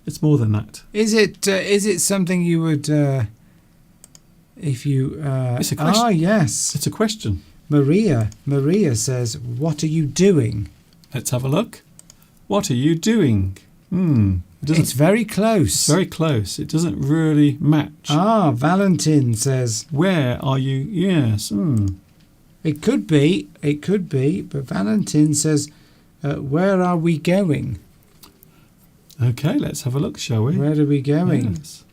It's more than that. Is it something you would, if you... It's a question. Ah, yes. It's a question. Maria says, what are you doing? Let's have a look. What are you doing? It's very close. It's very close. It doesn't really match. Ah, Valentin says... Where are you? Yes. It could be, but Valentin says, where are we going? Okay, let's have a look, shall we? Where are we going? Yes.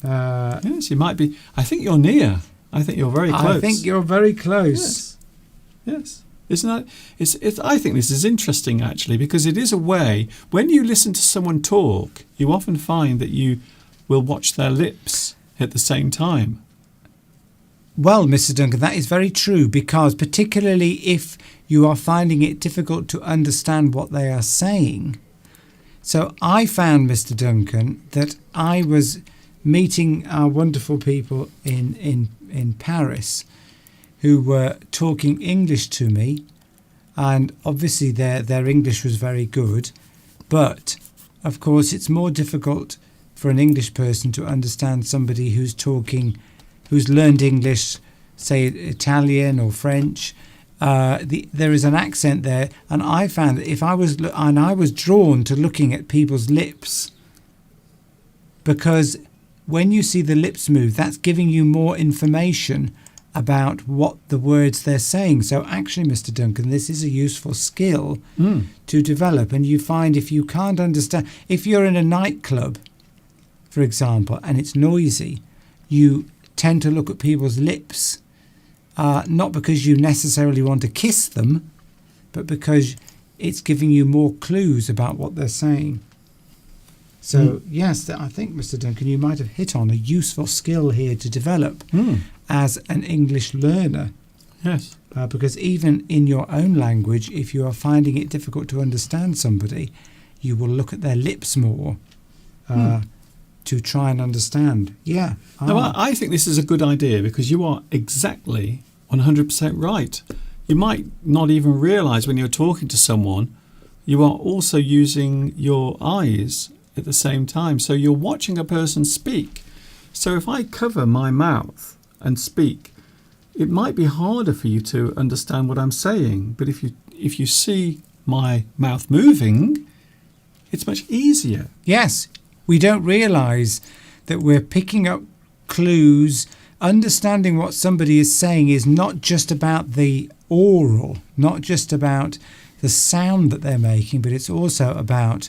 Yes, you might be. I think you're near. I think you're very close. I think you're very close. Yes. Isn't that? It's. I think this is interesting actually because it is a way. When you listen to someone talk, you often find that you will watch their lips at the same time. Well, Mr. Duncan, that is very true because particularly if you are finding it difficult to understand what they are saying. So I found, Mr. Duncan, that I was meeting our wonderful people in Paris who were talking English to me, and obviously their English was very good, but of course it's more difficult for an English person to understand somebody who's learned English, say Italian or French. There is an accent there, and I found that I was drawn to looking at people's lips, because when you see the lips move, that's giving you more information about what the words they're saying. So actually, Mr. Duncan, this is a useful skill to develop. And you find if you can't understand, if you're in a nightclub, for example, and it's noisy, you tend to look at people's lips, not because you necessarily want to kiss them, but because it's giving you more clues about what they're saying. So, yes, I think, Mr. Duncan, you might have hit on a useful skill here to develop as an English learner. Yes. Because even in your own language, if you are finding it difficult to understand somebody, you will look at their lips more to try and understand. Yeah. No, I think this is a good idea because you are exactly 100% right. You might not even realise when you're talking to someone, you are also using your eyes at the same time. So you're watching a person speak. So if I cover my mouth and speak, it might be harder for you to understand what I'm saying, but if you see my mouth moving, it's much easier. Yes, we don't realise that we're picking up clues. Understanding what somebody is saying is not just about the oral, not just about the sound that they're making, but it's also about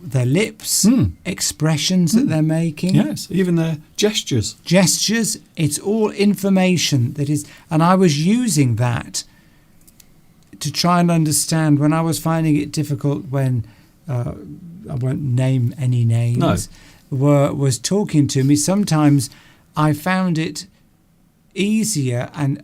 their lips, expressions that they're making. Yes, even their gestures. Gestures, it's all information that is, and I was using that to try and understand when I was finding it difficult when, I won't name any names, was talking to me. Sometimes I found it easier and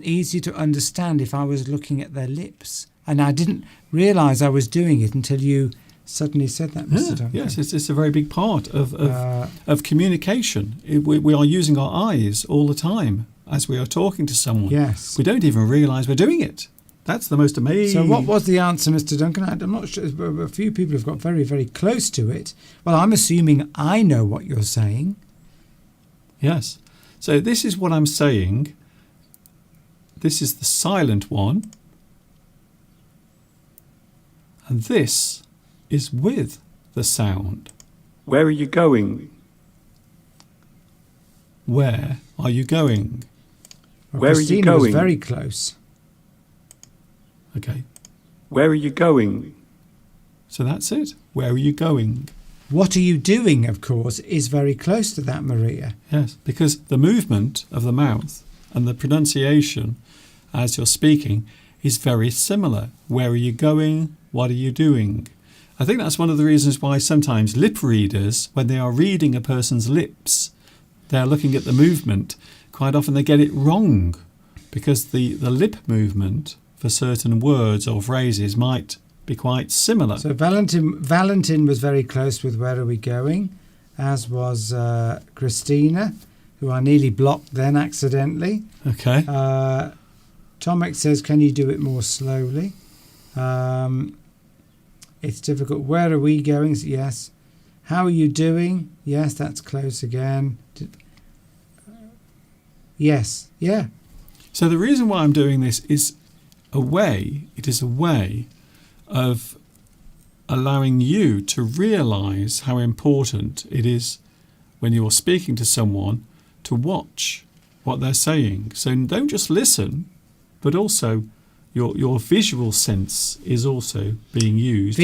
easier to understand if I was looking at their lips. And I didn't realise I was doing it until you suddenly said that, Mr. Duncan. Yes, it's a very big part of communication. We are using our eyes all the time as we are talking to someone. Yes. We don't even realise we're doing it. That's the most amazing. So what was the answer, Mr. Duncan? I'm not sure. A few people have got very, very close to it. Well, I'm assuming I know what you're saying. Yes. So this is what I'm saying. This is the silent one. And this is with the sound. Where are you going? Where are you going? Well, Where are you Christina was going? very close. Okay. Where are you going? So that's it. Where are you going? What are you doing, of course, is very close to that, Maria. Yes, because the movement of the mouth and the pronunciation as you're speaking is very similar. Where are you going? What are you doing? I think that's one of the reasons why sometimes lip readers, when they are reading a person's lips, they're looking at the movement. Quite often they get it wrong because the lip movement for certain words or phrases might be quite similar. So Valentin was very close with where are we going, as was Christina, who I nearly blocked then accidentally. Okay. Tomek says, can you do it more slowly? It's difficult. Where are we going? Yes. How are you doing? Yes, that's close again. Yes. Yeah. So the reason why I'm doing this is it is a way of allowing you to realise how important it is when you're speaking to someone to watch what they're saying. So don't just listen, but also your visual sense is also being used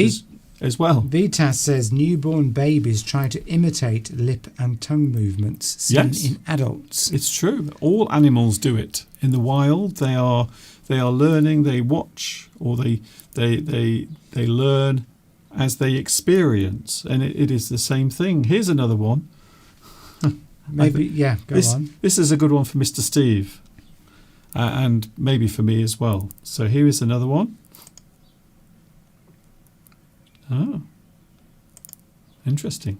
as well. Vitas says newborn babies try to imitate lip and tongue movements seen in adults. It's true. All animals do it. In the wild, they are learning. They watch, or they learn as they experience, and it is the same thing. Here's another one. Maybe go on. This is a good one for Mr. Steve, and maybe for me as well. So here is another one. Oh, interesting.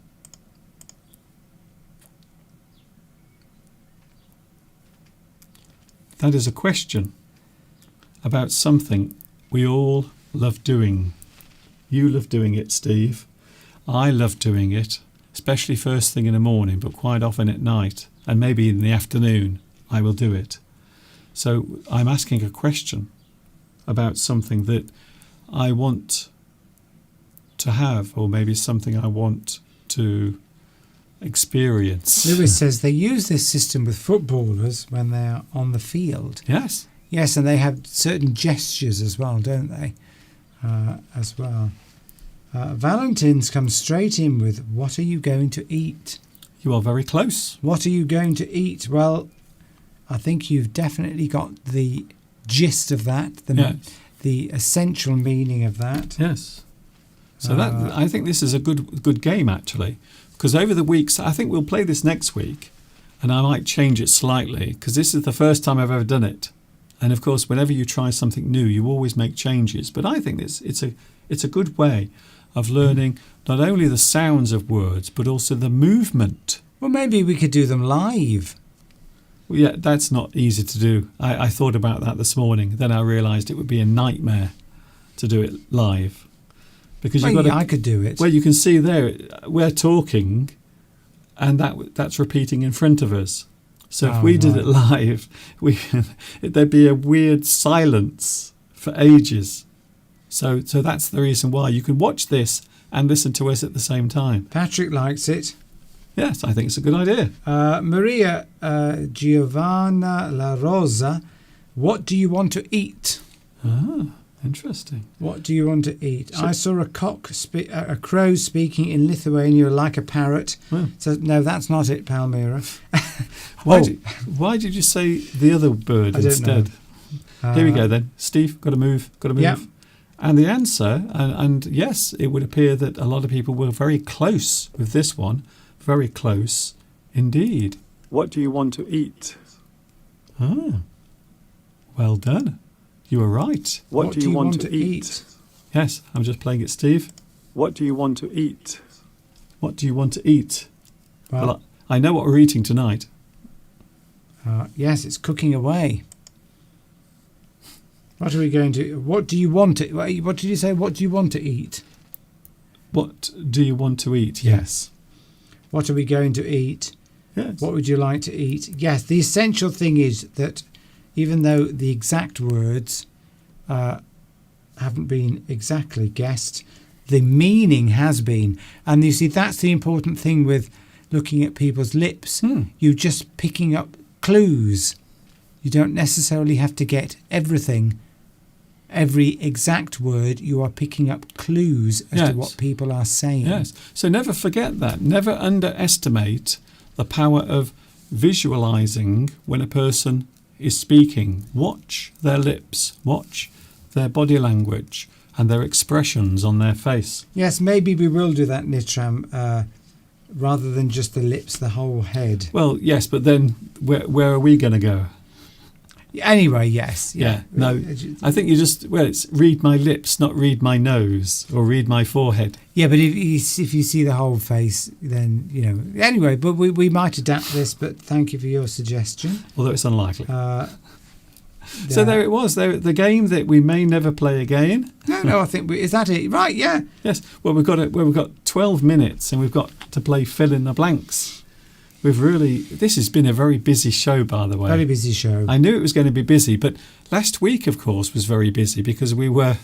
That is a question about something we all love doing. You love doing it, Steve. I love doing it, especially first thing in the morning, but quite often at night, and maybe in the afternoon I will do it. So I'm asking a question about something that I want to have, or maybe something I want to experience. Lewis says they use this system with footballers when they are on the field. Yes. Yes, and they have certain gestures as well, don't they? As well. Valentine's come straight in with, what are you going to eat? You are very close. What are you going to eat? Well, I think you've definitely got the gist of that, the essential meaning of that. Yes. So I think this is a good game, actually, because over the weeks, I think we'll play this next week, and I might change it slightly, because this is the first time I've ever done it. And of course, whenever you try something new, you always make changes. But I think it's a good way of learning not only the sounds of words, but also the movement. Well, maybe we could do them live. Well, yeah, that's not easy to do. I thought about that this morning. Then I realised it would be a nightmare to do it live. Because I could do it. Well, you can see there, we're talking, and that's repeating in front of us. So if Oh, we did right. it live, there'd be a weird silence for ages. So that's the reason why you can watch this and listen to us at the same time. Patrick likes it. Yes, I think it's a good idea. Maria Giovanna La Rosa, what do you want to eat? Ah, interesting. What do you want to eat? So- I saw a crow speaking in Lithuania like a parrot. Well, So no, that's not it, Palmyra. why, Oh. why did you say the other bird I don't instead? know. Here we go then. Steve, got to move. Yeah. And the answer, and yes, it would appear that a lot of people were very close with this one. Very close indeed. What do you want to eat? Ah, well done. You were right. What do you want to eat? Yes, I'm just playing it, Steve. What do you want to eat? What do you want to eat? Well, Well, I know what we're eating tonight. yes, it's cooking away. What are we going to? What do you want to? What did you say? What do you want to eat? What do you want to eat? Yeah. Yes. What are we going to eat? Yes. What would you like to eat? Yes, the essential thing is that even though the exact words haven't been exactly guessed, the meaning has been. And you see, that's the important thing with looking at people's lips. You're just picking up clues. You don't necessarily have to get everything. Every exact word, you are picking up clues as Yes. to what people are saying. Yes. So never forget that. Never underestimate the power of visualizing when a person is speaking. Watch their lips, watch their body language and their expressions on their face. Yes, maybe we will do that, Nitram, rather than just the lips, the whole head. Well, yes, but then where are we going to go? Anyway, yes. Yeah, no. I think you just, well, it's read my lips, not read my nose or read my forehead. Yeah, but if you see the whole face, then, you know. Anyway, but we might adapt this, but thank you for your suggestion. Although it's unlikely. So Yeah. there it was. The game that we may never play again. No, I think is that it? Right, yeah. Yes. Well, we've got 12 minutes and we've got to play fill in the blanks. This has been a very busy show, by the way. Very busy show. I knew it was going to be busy, but last week, of course, was very busy because we were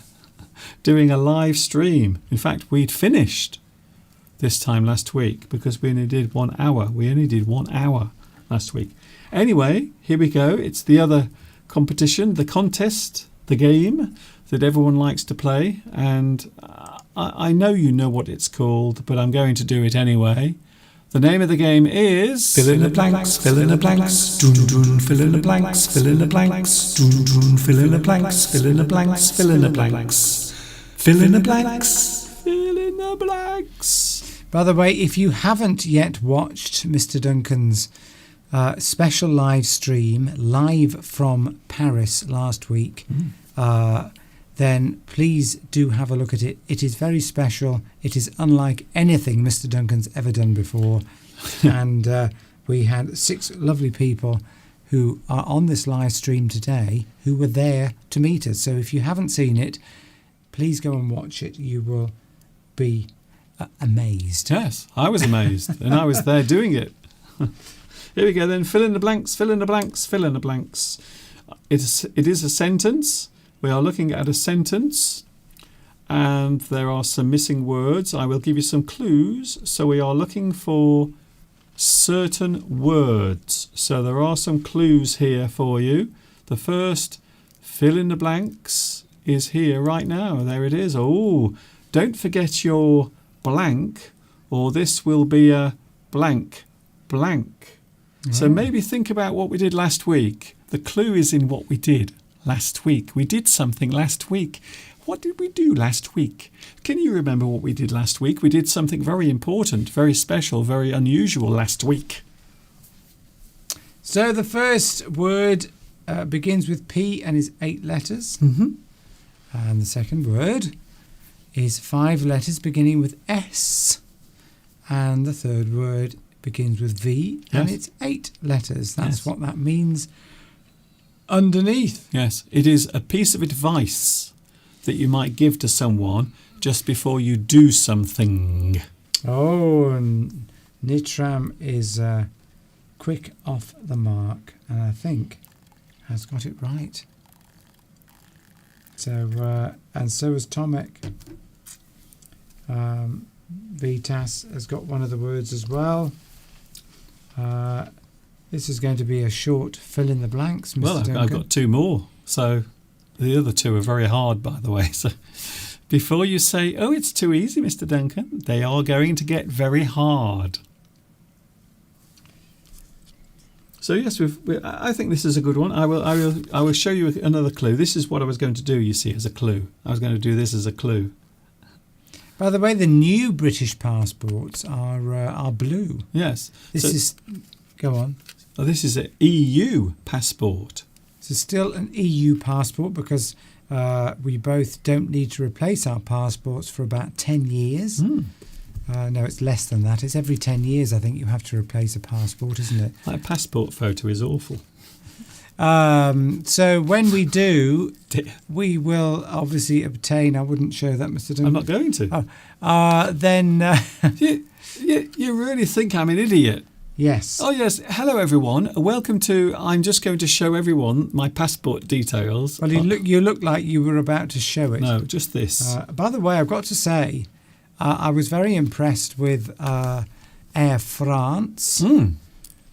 doing a live stream. In fact, we'd finished this time last week because we only did 1 hour. We only did 1 hour last week. Anyway, here we go. It's the other competition, the contest, the game that everyone likes to play. And I know you know what it's called, but I'm going to do it anyway. The name of the game is... Fill in the blanks, fill in the blanks, doon doon, fill in the blanks, fill in the blanks, doon doon, fill in the blanks, fill in the blanks, fill in the blanks, fill in the blanks, Fill in the blanks. By the way, if you haven't yet watched Mr. Duncan's special live stream, live from Paris last week, then please do have a look at it. It is very special. It is unlike anything Mr. Duncan's ever done before. And we had 6 lovely people who are on this live stream today who were there to meet us. So if you haven't seen it, please go and watch it. You will be amazed. Yes, I was amazed, and I was there doing it. Here we go then. Fill in the blanks, fill in the blanks, fill in the blanks. It is a sentence. We are looking at a sentence, and there are some missing words. I will give you some clues. So we are looking for certain words. So there are some clues here for you. The first fill in the blanks is here right now. There it is. Oh, don't forget your blank, or this will be a blank. So maybe think about what we did last week. The clue is in what we did last week. We did something last week. What did we do last week? Can you remember what we did last week? We did something very important, very special, very unusual last week. So the first word begins with P and is 8 letters. Mm-hmm. And the second word is 5 letters beginning with S. And the third word begins with V and Yes. it's 8 letters. That's Yes. what that means underneath. Yes, it is a piece of advice that you might give to someone just before you do something. Oh, and Nitram is quick off the mark, and I think has got it right. So and so has Tomek. Vitas has got one of the words as well. This is going to be a short fill in the blanks, Mr. Well, Duncan. I've got two more. So the other two are very hard, by the way. So before you say, oh, it's too easy, Mr. Duncan, they are going to get very hard. So yes, I think this is a good one. I will show you another clue. This is what I was going to do, you see, as a clue. I was going to do this as a clue. By the way, the new British passports are blue. Yes. Go on. This is an EU passport. It's still an EU passport because we both don't need to replace our passports for about 10 years. No, it's less than that. It's every 10 years, I think, you have to replace a passport, isn't it? My passport photo is awful. So when we do, we will obviously obtain... I wouldn't show that, Mr. Duncan. I'm not going to. Then... You really think I'm an idiot? Yes. Oh, yes. Hello, everyone. Welcome to... I'm just going to show everyone my passport details. Well, you look like you were about to show it. No, just this. By the way, I've got to say, I was very impressed with Air France.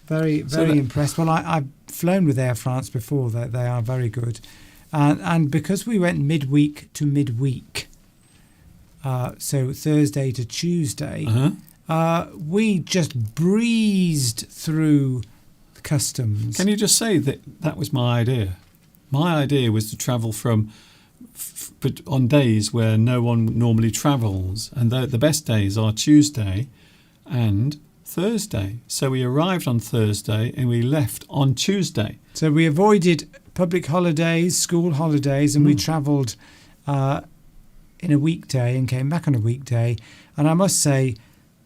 Very impressed. Well, I've flown with Air France before. They are very good. And because we went midweek to midweek, so Thursday to Tuesday, we just breezed through customs. Can you just say that was my idea? My idea was to travel but on days where no one normally travels, and the best days are Tuesday and Thursday. So we arrived on Thursday and we left on Tuesday. So we avoided public holidays, school holidays, and we travelled in a weekday and came back on a weekday. And I must say,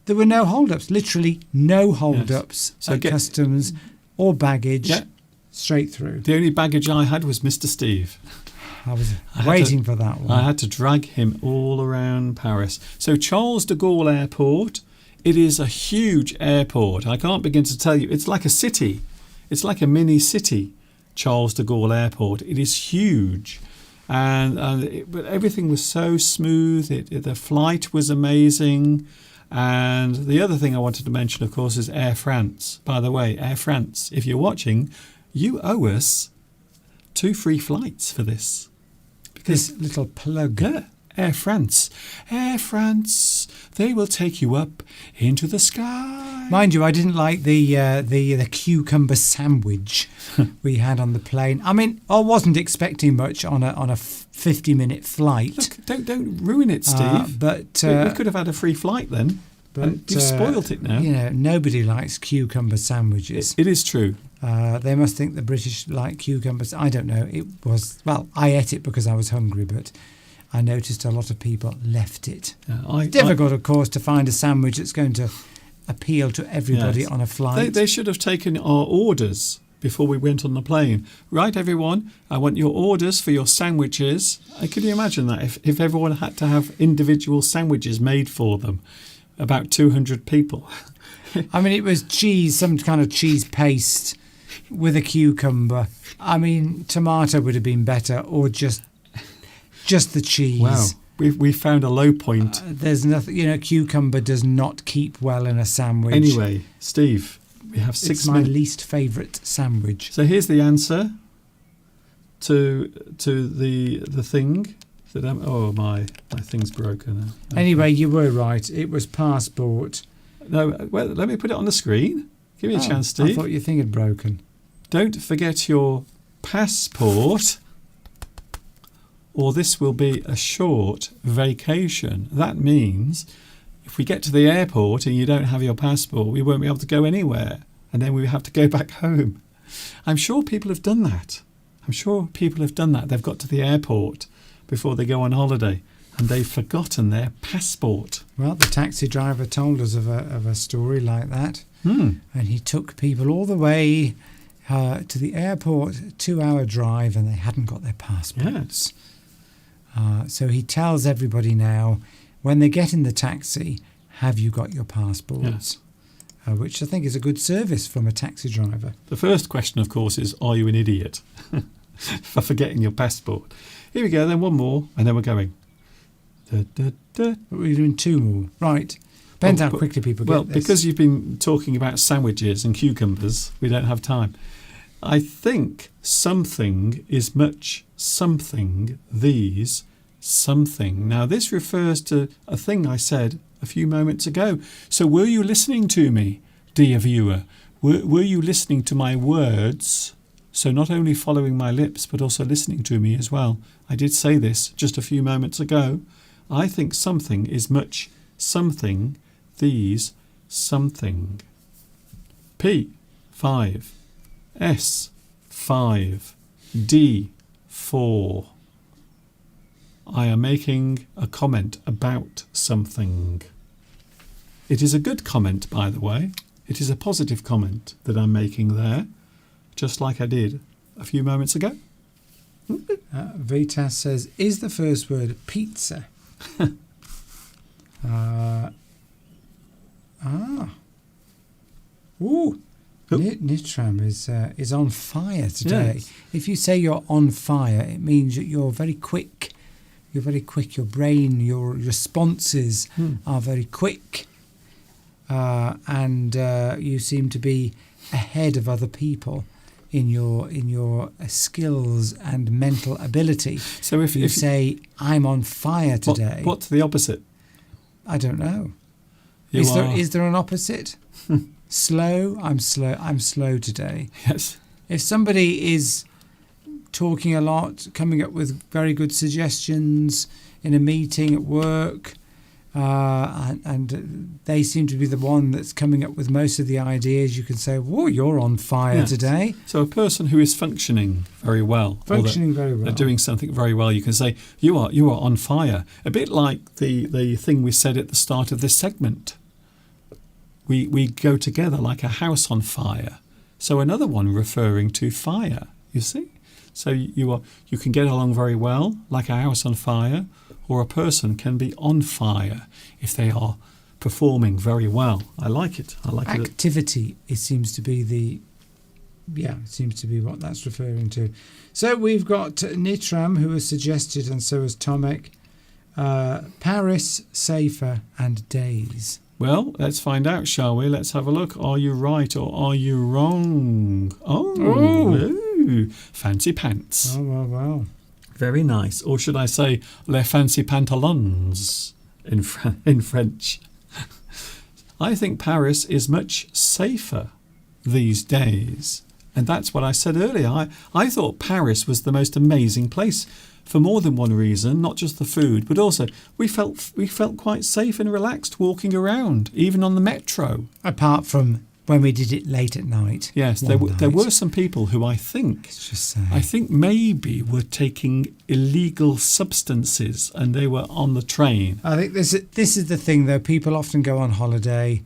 there were no hold-ups, literally no hold-ups at customs or baggage, straight through. The only baggage I had was Mr. Steve. I was waiting for that one. I had to drag him all around Paris. So Charles de Gaulle Airport, it is a huge airport. I can't begin to tell you. It's like a city. It's like a mini city, Charles de Gaulle Airport. It is huge. But everything was so smooth. The flight was amazing. And the other thing I wanted to mention, of course, is Air France. By the way, Air France, if you're watching, you owe us 2 free flights for this. This little plug. Yeah, Air France. Air France, they will take you up into the sky. Mind you, I didn't like the cucumber sandwich we had on the plane. I mean, I wasn't expecting much on a 50-minute flight. Look, don't ruin it, Steve. But we could have had a free flight then. But you've spoilt it now. You know, nobody likes cucumber sandwiches. It is true. They must think the British like cucumbers. I don't know. I ate it because I was hungry, but I noticed a lot of people left it. Difficult, of course, to find a sandwich that's going to appeal to everybody on a flight. They should have taken our orders before we went on the plane. Right, everyone, I want your orders for your sandwiches. Can you imagine that if everyone had to have individual sandwiches made for them? About 200 people. I mean, it was cheese, some kind of cheese paste with a cucumber. I mean, tomato would have been better, or just the cheese. Wow, we found a low point. There's nothing, cucumber does not keep well in a sandwich. Anyway, Steve, we have 6 minutes. It's my least favourite sandwich. So here's the answer to the thing. Oh, my thing's broken. Okay. Anyway, you were right. It was passport. No, well, let me put it on the screen. Give me a chance, Steve. I thought your thing had broken. Don't forget your passport, or this will be a short vacation. That means if we get to the airport and you don't have your passport, we won't be able to go anywhere, and then we have to go back home. I'm sure people have done that. They've got to the airport before they go on holiday, and they've forgotten their passport. Well, the taxi driver told us of a story like that. And he took people all the way to the airport, 2-hour drive, and they hadn't got their passports. Yes. So he tells everybody now, when they get in the taxi, have you got your passports? which I think is a good service from a taxi driver. The first question, of course, is, are you an idiot for forgetting your passport? Here we go, then one more, and then we're going. Da, da, da. But we're doing two more. Right. Depends how quickly people get Well, this. because you've been talking about sandwiches and cucumbers, we don't have time. I think something is much something, these, something. Now, this refers to a thing I said a few moments ago. So were you listening to me, dear viewer? Were you listening to my words? So not only following my lips, but also listening to me as well. I did say this just a few moments ago. I think something is much something, these, something. P, 5. S, 5. D, 4. I am making a comment about something. It is a good comment, by the way. It is a positive comment that I'm making there, just like I did a few moments ago. Vitas says, is the first word pizza? Ooh. Nitram is on fire today. Yes. If you say you're on fire, it means that you're very quick. You're very quick. Your brain, your responses are very quick, and you seem to be ahead of other people in your skills and mental ability. So if you say, "I'm on fire today," what's the opposite? I don't know. You Is there an opposite? Slow. I'm slow today. Yes. If somebody is talking a lot, coming up with very good suggestions in a meeting at work, and they seem to be the one that's coming up with most of the ideas, you can say, whoa, you're on fire today. So a person who is functioning very well. They're doing something very well, you can say, you are on fire. A bit like the thing we said at the start of this segment. We go together like a house on fire. So another one referring to fire, you see? So you can get along very well, like a house on fire, or a person can be on fire if they are performing very well. I like it. Activity, it seems to be what that's referring to. So we've got Nitram, who has suggested, and so has Tomek, Paris, Safer, and Days. Well, let's find out, shall we? Let's have a look. Are you right or are you wrong? Oh. Fancy pants. Oh, well. Very nice. Or should I say, les fancy pantalons in French. I think Paris is much safer these days. And that's what I said earlier. I thought Paris was the most amazing place for more than one reason, not just the food, but also we felt quite safe and relaxed walking around, even on the metro. Apart from when we did it late at night. Yes, there were some people who I think maybe were taking illegal substances and they were on the train. I think this is the thing, though. People often go on holiday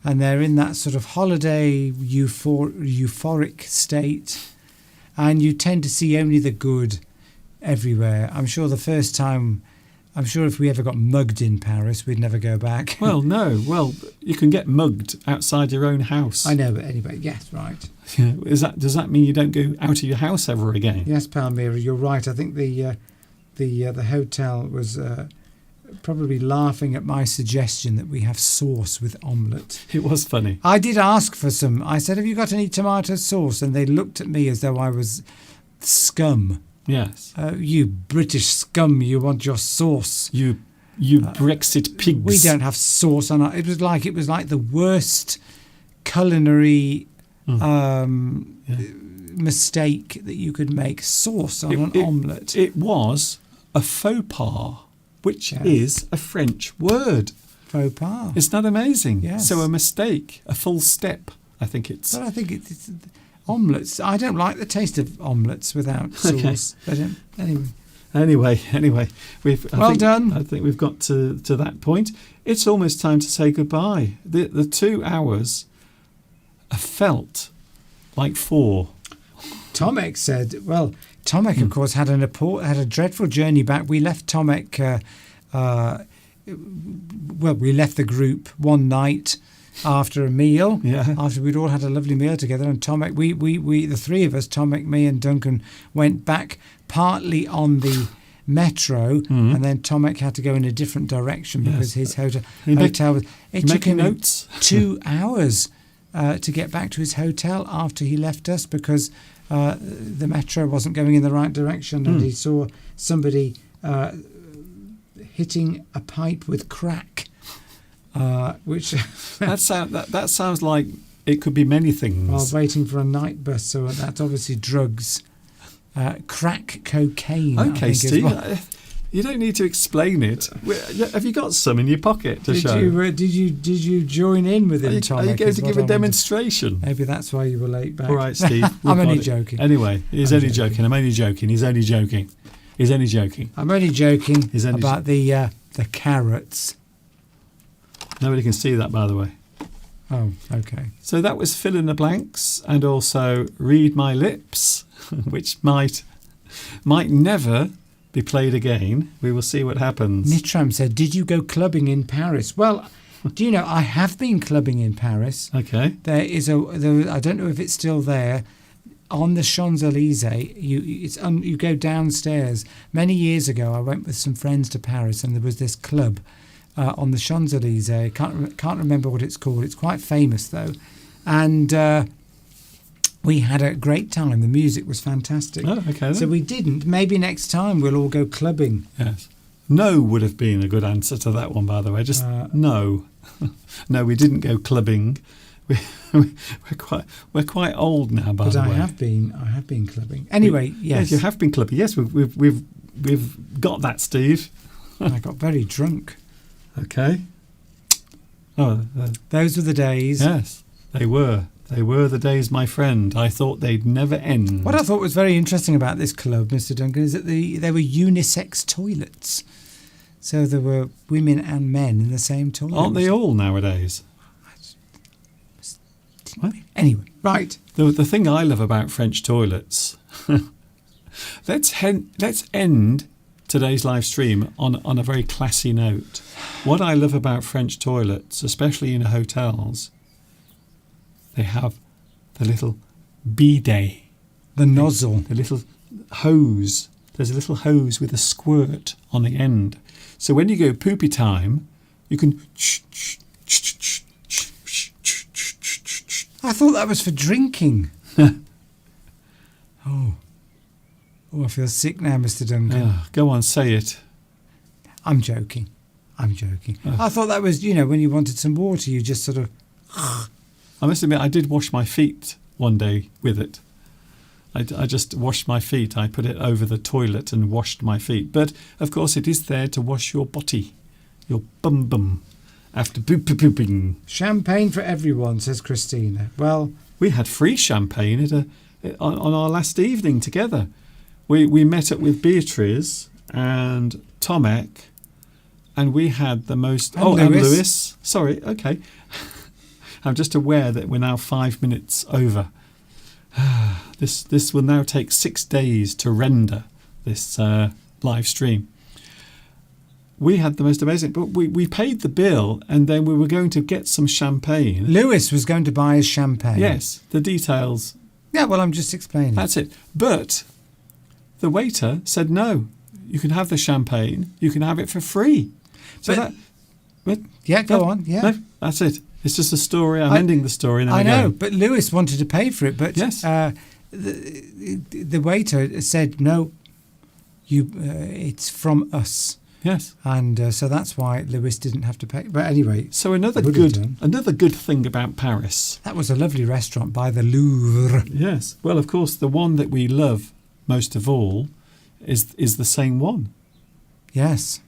and they're in that sort of holiday euphoric state, and you tend to see only the good everywhere. I'm sure if we ever got mugged in Paris, we'd never go back. Well, no. Well, you can get mugged outside your own house. I know, but anyway, yes, right. Does that mean you don't go out of your house ever again? Yes, Palmyra, you're right. I think the hotel was probably laughing at my suggestion that we have sauce with omelette. It was funny. I did ask for some. I said, have you got any tomato sauce? And they looked at me as though I was scum. Yes. You British scum, you want your sauce. You Brexit pigs. We don't have sauce on our... It was like the worst culinary mistake that you could make. Sauce on an omelette. It was a faux pas, which is a French word. Faux pas. Isn't that amazing? Yes. So a mistake, a full step, I think it's... But I think it's omelettes. I don't like the taste of omelettes without sauce. Okay. But Anyway, done. I think we've got to that point. It's almost time to say goodbye. The 2 hours felt like 4. Tomek said, well, Tomek, of course, had a dreadful journey back. We left Tomek, we left the group one night after a meal. Yeah. After we'd all had a lovely meal together, and Tomek, we the three of us, Tomek, me, and Duncan, went back partly on the metro, and then Tomek had to go in a different direction because his hotel was. It took him notes. 2 hours to get back to his hotel after he left us because the metro wasn't going in the right direction, and he saw somebody hitting a pipe with crack, which that sounds like it could be many things. while waiting for a night bus. So that's obviously drugs, crack cocaine. I Okay, think is Steve, what- you don't need to explain it. Have you got some in your pocket to show? Did you join in with him, Are Tomek? you going is to what give I a wanted- demonstration? Maybe that's why you were late back. All right, Steve. I'm we've only got it. joking. Anyway, he's I'm only joking. joking. I'm only joking. He's only joking. He's only joking. I'm only joking He's only about the carrots. Nobody can see that, by the way. Oh, okay. So that was fill in the blanks and also read my lips, which might never be played again. We will see what happens. Nitram said, "Did you go clubbing in Paris?" Well, do you know I have been clubbing in Paris. Okay. There is I don't know if it's still there. On the Champs-Élysées, you go downstairs. Many years ago, I went with some friends to Paris, and there was this club on the Champs-Élysées. Can't remember what it's called. It's quite famous though, and we had a great time. The music was fantastic. Oh, okay. Then. So we didn't. Maybe next time we'll all go clubbing. Yes. No would have been a good answer to that one, by the way. Just no. No, we didn't go clubbing. We're quite old now, by But the I way. have been clubbing. Anyway, yes. you have been clubbing. Yes, we've got that, Steve. I got very drunk. Okay. Oh, Those were the days. yes, they were. They were the days, my friend. I thought they'd never end. What I thought was very interesting about this club, Mr. Duncan, is that there were unisex toilets. So there were women and men in the same toilet. Aren't they all nowadays? What? Anyway, right. The thing I love about French toilets. Let's end today's live stream on a very classy note. What I love about French toilets, especially in hotels, they have the little bidet, The nozzle. the little hose. There's a little hose with a squirt on the end. So when you go poopy time, you can. I thought that was for drinking. Oh, I feel sick now, Mr. Duncan. Go on, say it. I'm joking. I thought that was, when you wanted some water, you just sort of... I must admit, I did wash my feet one day with it. I just washed my feet. I put it over the toilet and washed my feet. But, of course, it is there to wash your body, your bum, after pooping. Champagne for everyone, says Christina. Well, We had free champagne on our last evening together. We met up with Beatrice and Tomek, and we had the most... And and Lewis. Lewis. Sorry, okay. I'm just aware that we're now 5 minutes over. This will now take 6 days to render this live stream. We had the most amazing... But we paid the bill, and then we were going to get some champagne. Lewis was going to buy us champagne. Yes, the details... Yeah, well, I'm just explaining. That's it. But the waiter said, no, you can have the champagne. You can have it for free. So Yeah, go on. Yeah. No, that's it. It's just a story. I'm ending the story. And then I we're know, going. but Lewis wanted to pay for it. But Yes. the waiter said, no, it's from us. Yes. And so that's why Lewis didn't have to pay. But anyway, So another Would have done. good thing about Paris. that was a lovely restaurant by the Louvre. Yes. Well, of course, the one that we love most of all is the same one. Yes.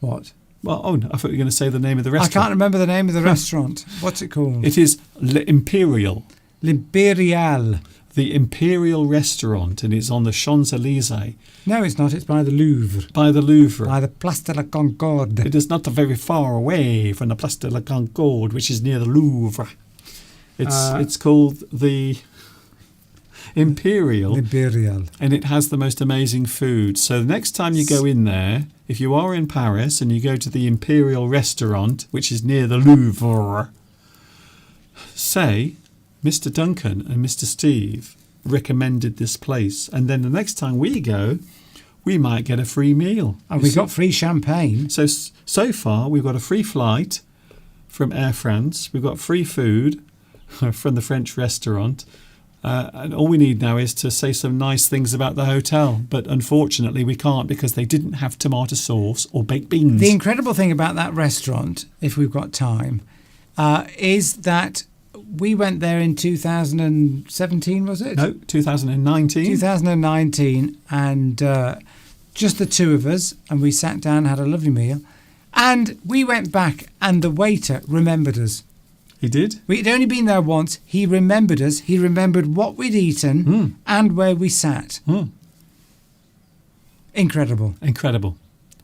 What? Well, no, I thought you were going to say the name of the I restaurant. can't remember the name of the restaurant. What's it called? It is L'Imperial. L'Imperial. The Imperial Restaurant, and it's on the Champs-Élysées No, it's not. It's by the Louvre. by the Louvre. By the Place de la Concorde. It is not very far away from the Place de la Concorde, which is near the Louvre. It's called the Imperial. Imperial. And it has the most amazing food. So the next time you go in there, if you are in Paris and you go to the Imperial restaurant, which is near the Louvre, say Mr. Duncan and Mr. Steve recommended this place. And then the next time we go, we might get a free meal. And we got free champagne. So far, we've got a free flight from Air France. We've got free food from the French restaurant. And all we need now is to say some nice things about the hotel. But unfortunately, we can't because they didn't have tomato sauce or baked beans. The incredible thing about that restaurant, if we've got time, is that we went there in 2017, was it? No, 2019. 2019, and just the two of us, and we sat down and had a lovely meal. And we went back, and the waiter remembered us. He did? We'd only been there once. He remembered us. He remembered what we'd eaten and where we sat. Incredible. Incredible.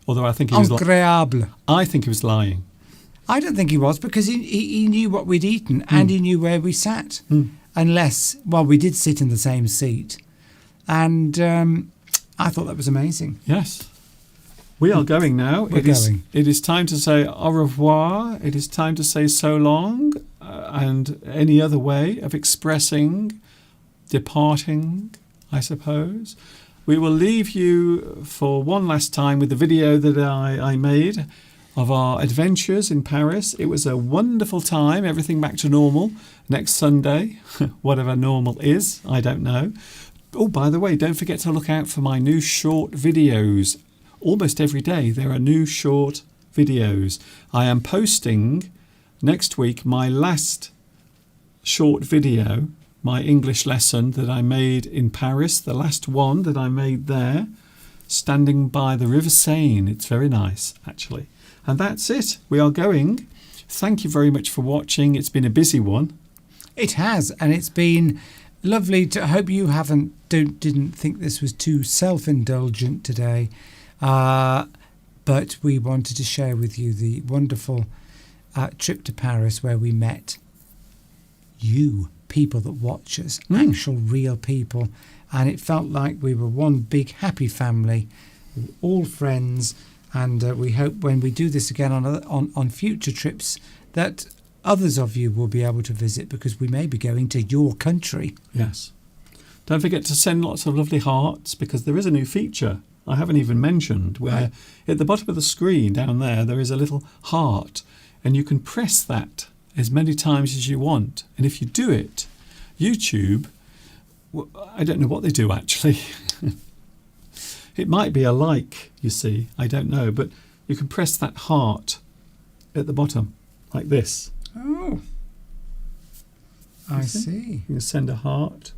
Although I think he was Incroyable. I think he was lying. I don't think he was, because he knew what we'd eaten and he knew where we sat. Unless, well, we did sit in the same seat. And I thought that was amazing. Yes. We are going now. We're going. It is time to say au revoir. It is time to say so long. And any other way of expressing departing, I suppose. We will leave you for one last time with the video that I made of our adventures in Paris. It was a wonderful time. Everything back to normal next Sunday. Whatever normal is, I don't know. Oh, by the way, don't forget to look out for my new short videos. Almost every day there are new short videos. I am posting next week my last short video, my English lesson that I made in Paris, the last one that I made there, standing by the River Seine. It's very nice, actually. And that's it. We are going. Thank you very much for watching. It's been a busy one. It has, and it's been lovely to. I hope you didn't think this was too self-indulgent today. But we wanted to share with you the wonderful trip to Paris where we met you, people that watch us, actual real people. And it felt like we were one big happy family, all friends. And we hope when we do this again on future trips that others of you will be able to visit, because we may be going to your country. Yes. Don't forget to send lots of lovely hearts, because there is a new feature I haven't even mentioned, where at the bottom of the screen down there is a little heart, and you can press that as many times as you want. And if you do it, YouTube, I don't know what they do actually. It might be a like, you see, I don't know, but you can press that heart at the bottom, like this. Oh, I see. You can send a heart.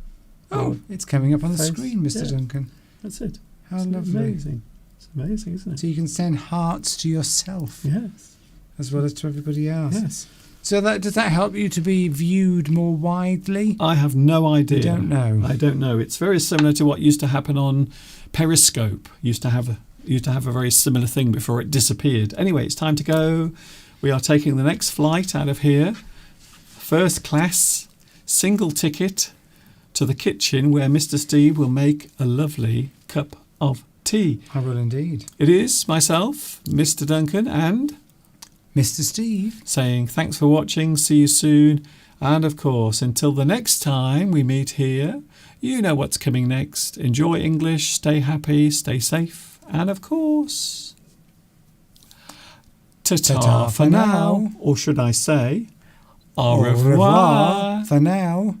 Oh, it's coming up on the face. screen, Mr. Yeah. Duncan. That's it. How It's lovely. amazing. It's amazing, isn't it? So you can send hearts to yourself Yes. as well as to everybody else. Yes. So does that help you to be viewed more widely? I have no idea. You don't know. I don't know. It's very similar to what used to happen on Periscope. Used to have a very similar thing before it disappeared. Anyway, it's time to go. We are taking the next flight out of here. First class, single ticket to the kitchen where Mr. Steve will make a lovely cup of tea. I will indeed. It is myself, Mr. Duncan, and Mr. Steve. saying thanks for watching, see you soon, and of course, until the next time we meet here, you know what's coming next. Enjoy English, stay happy, stay safe, and of course, ta-ta for now, or should I say, au revoir. For now.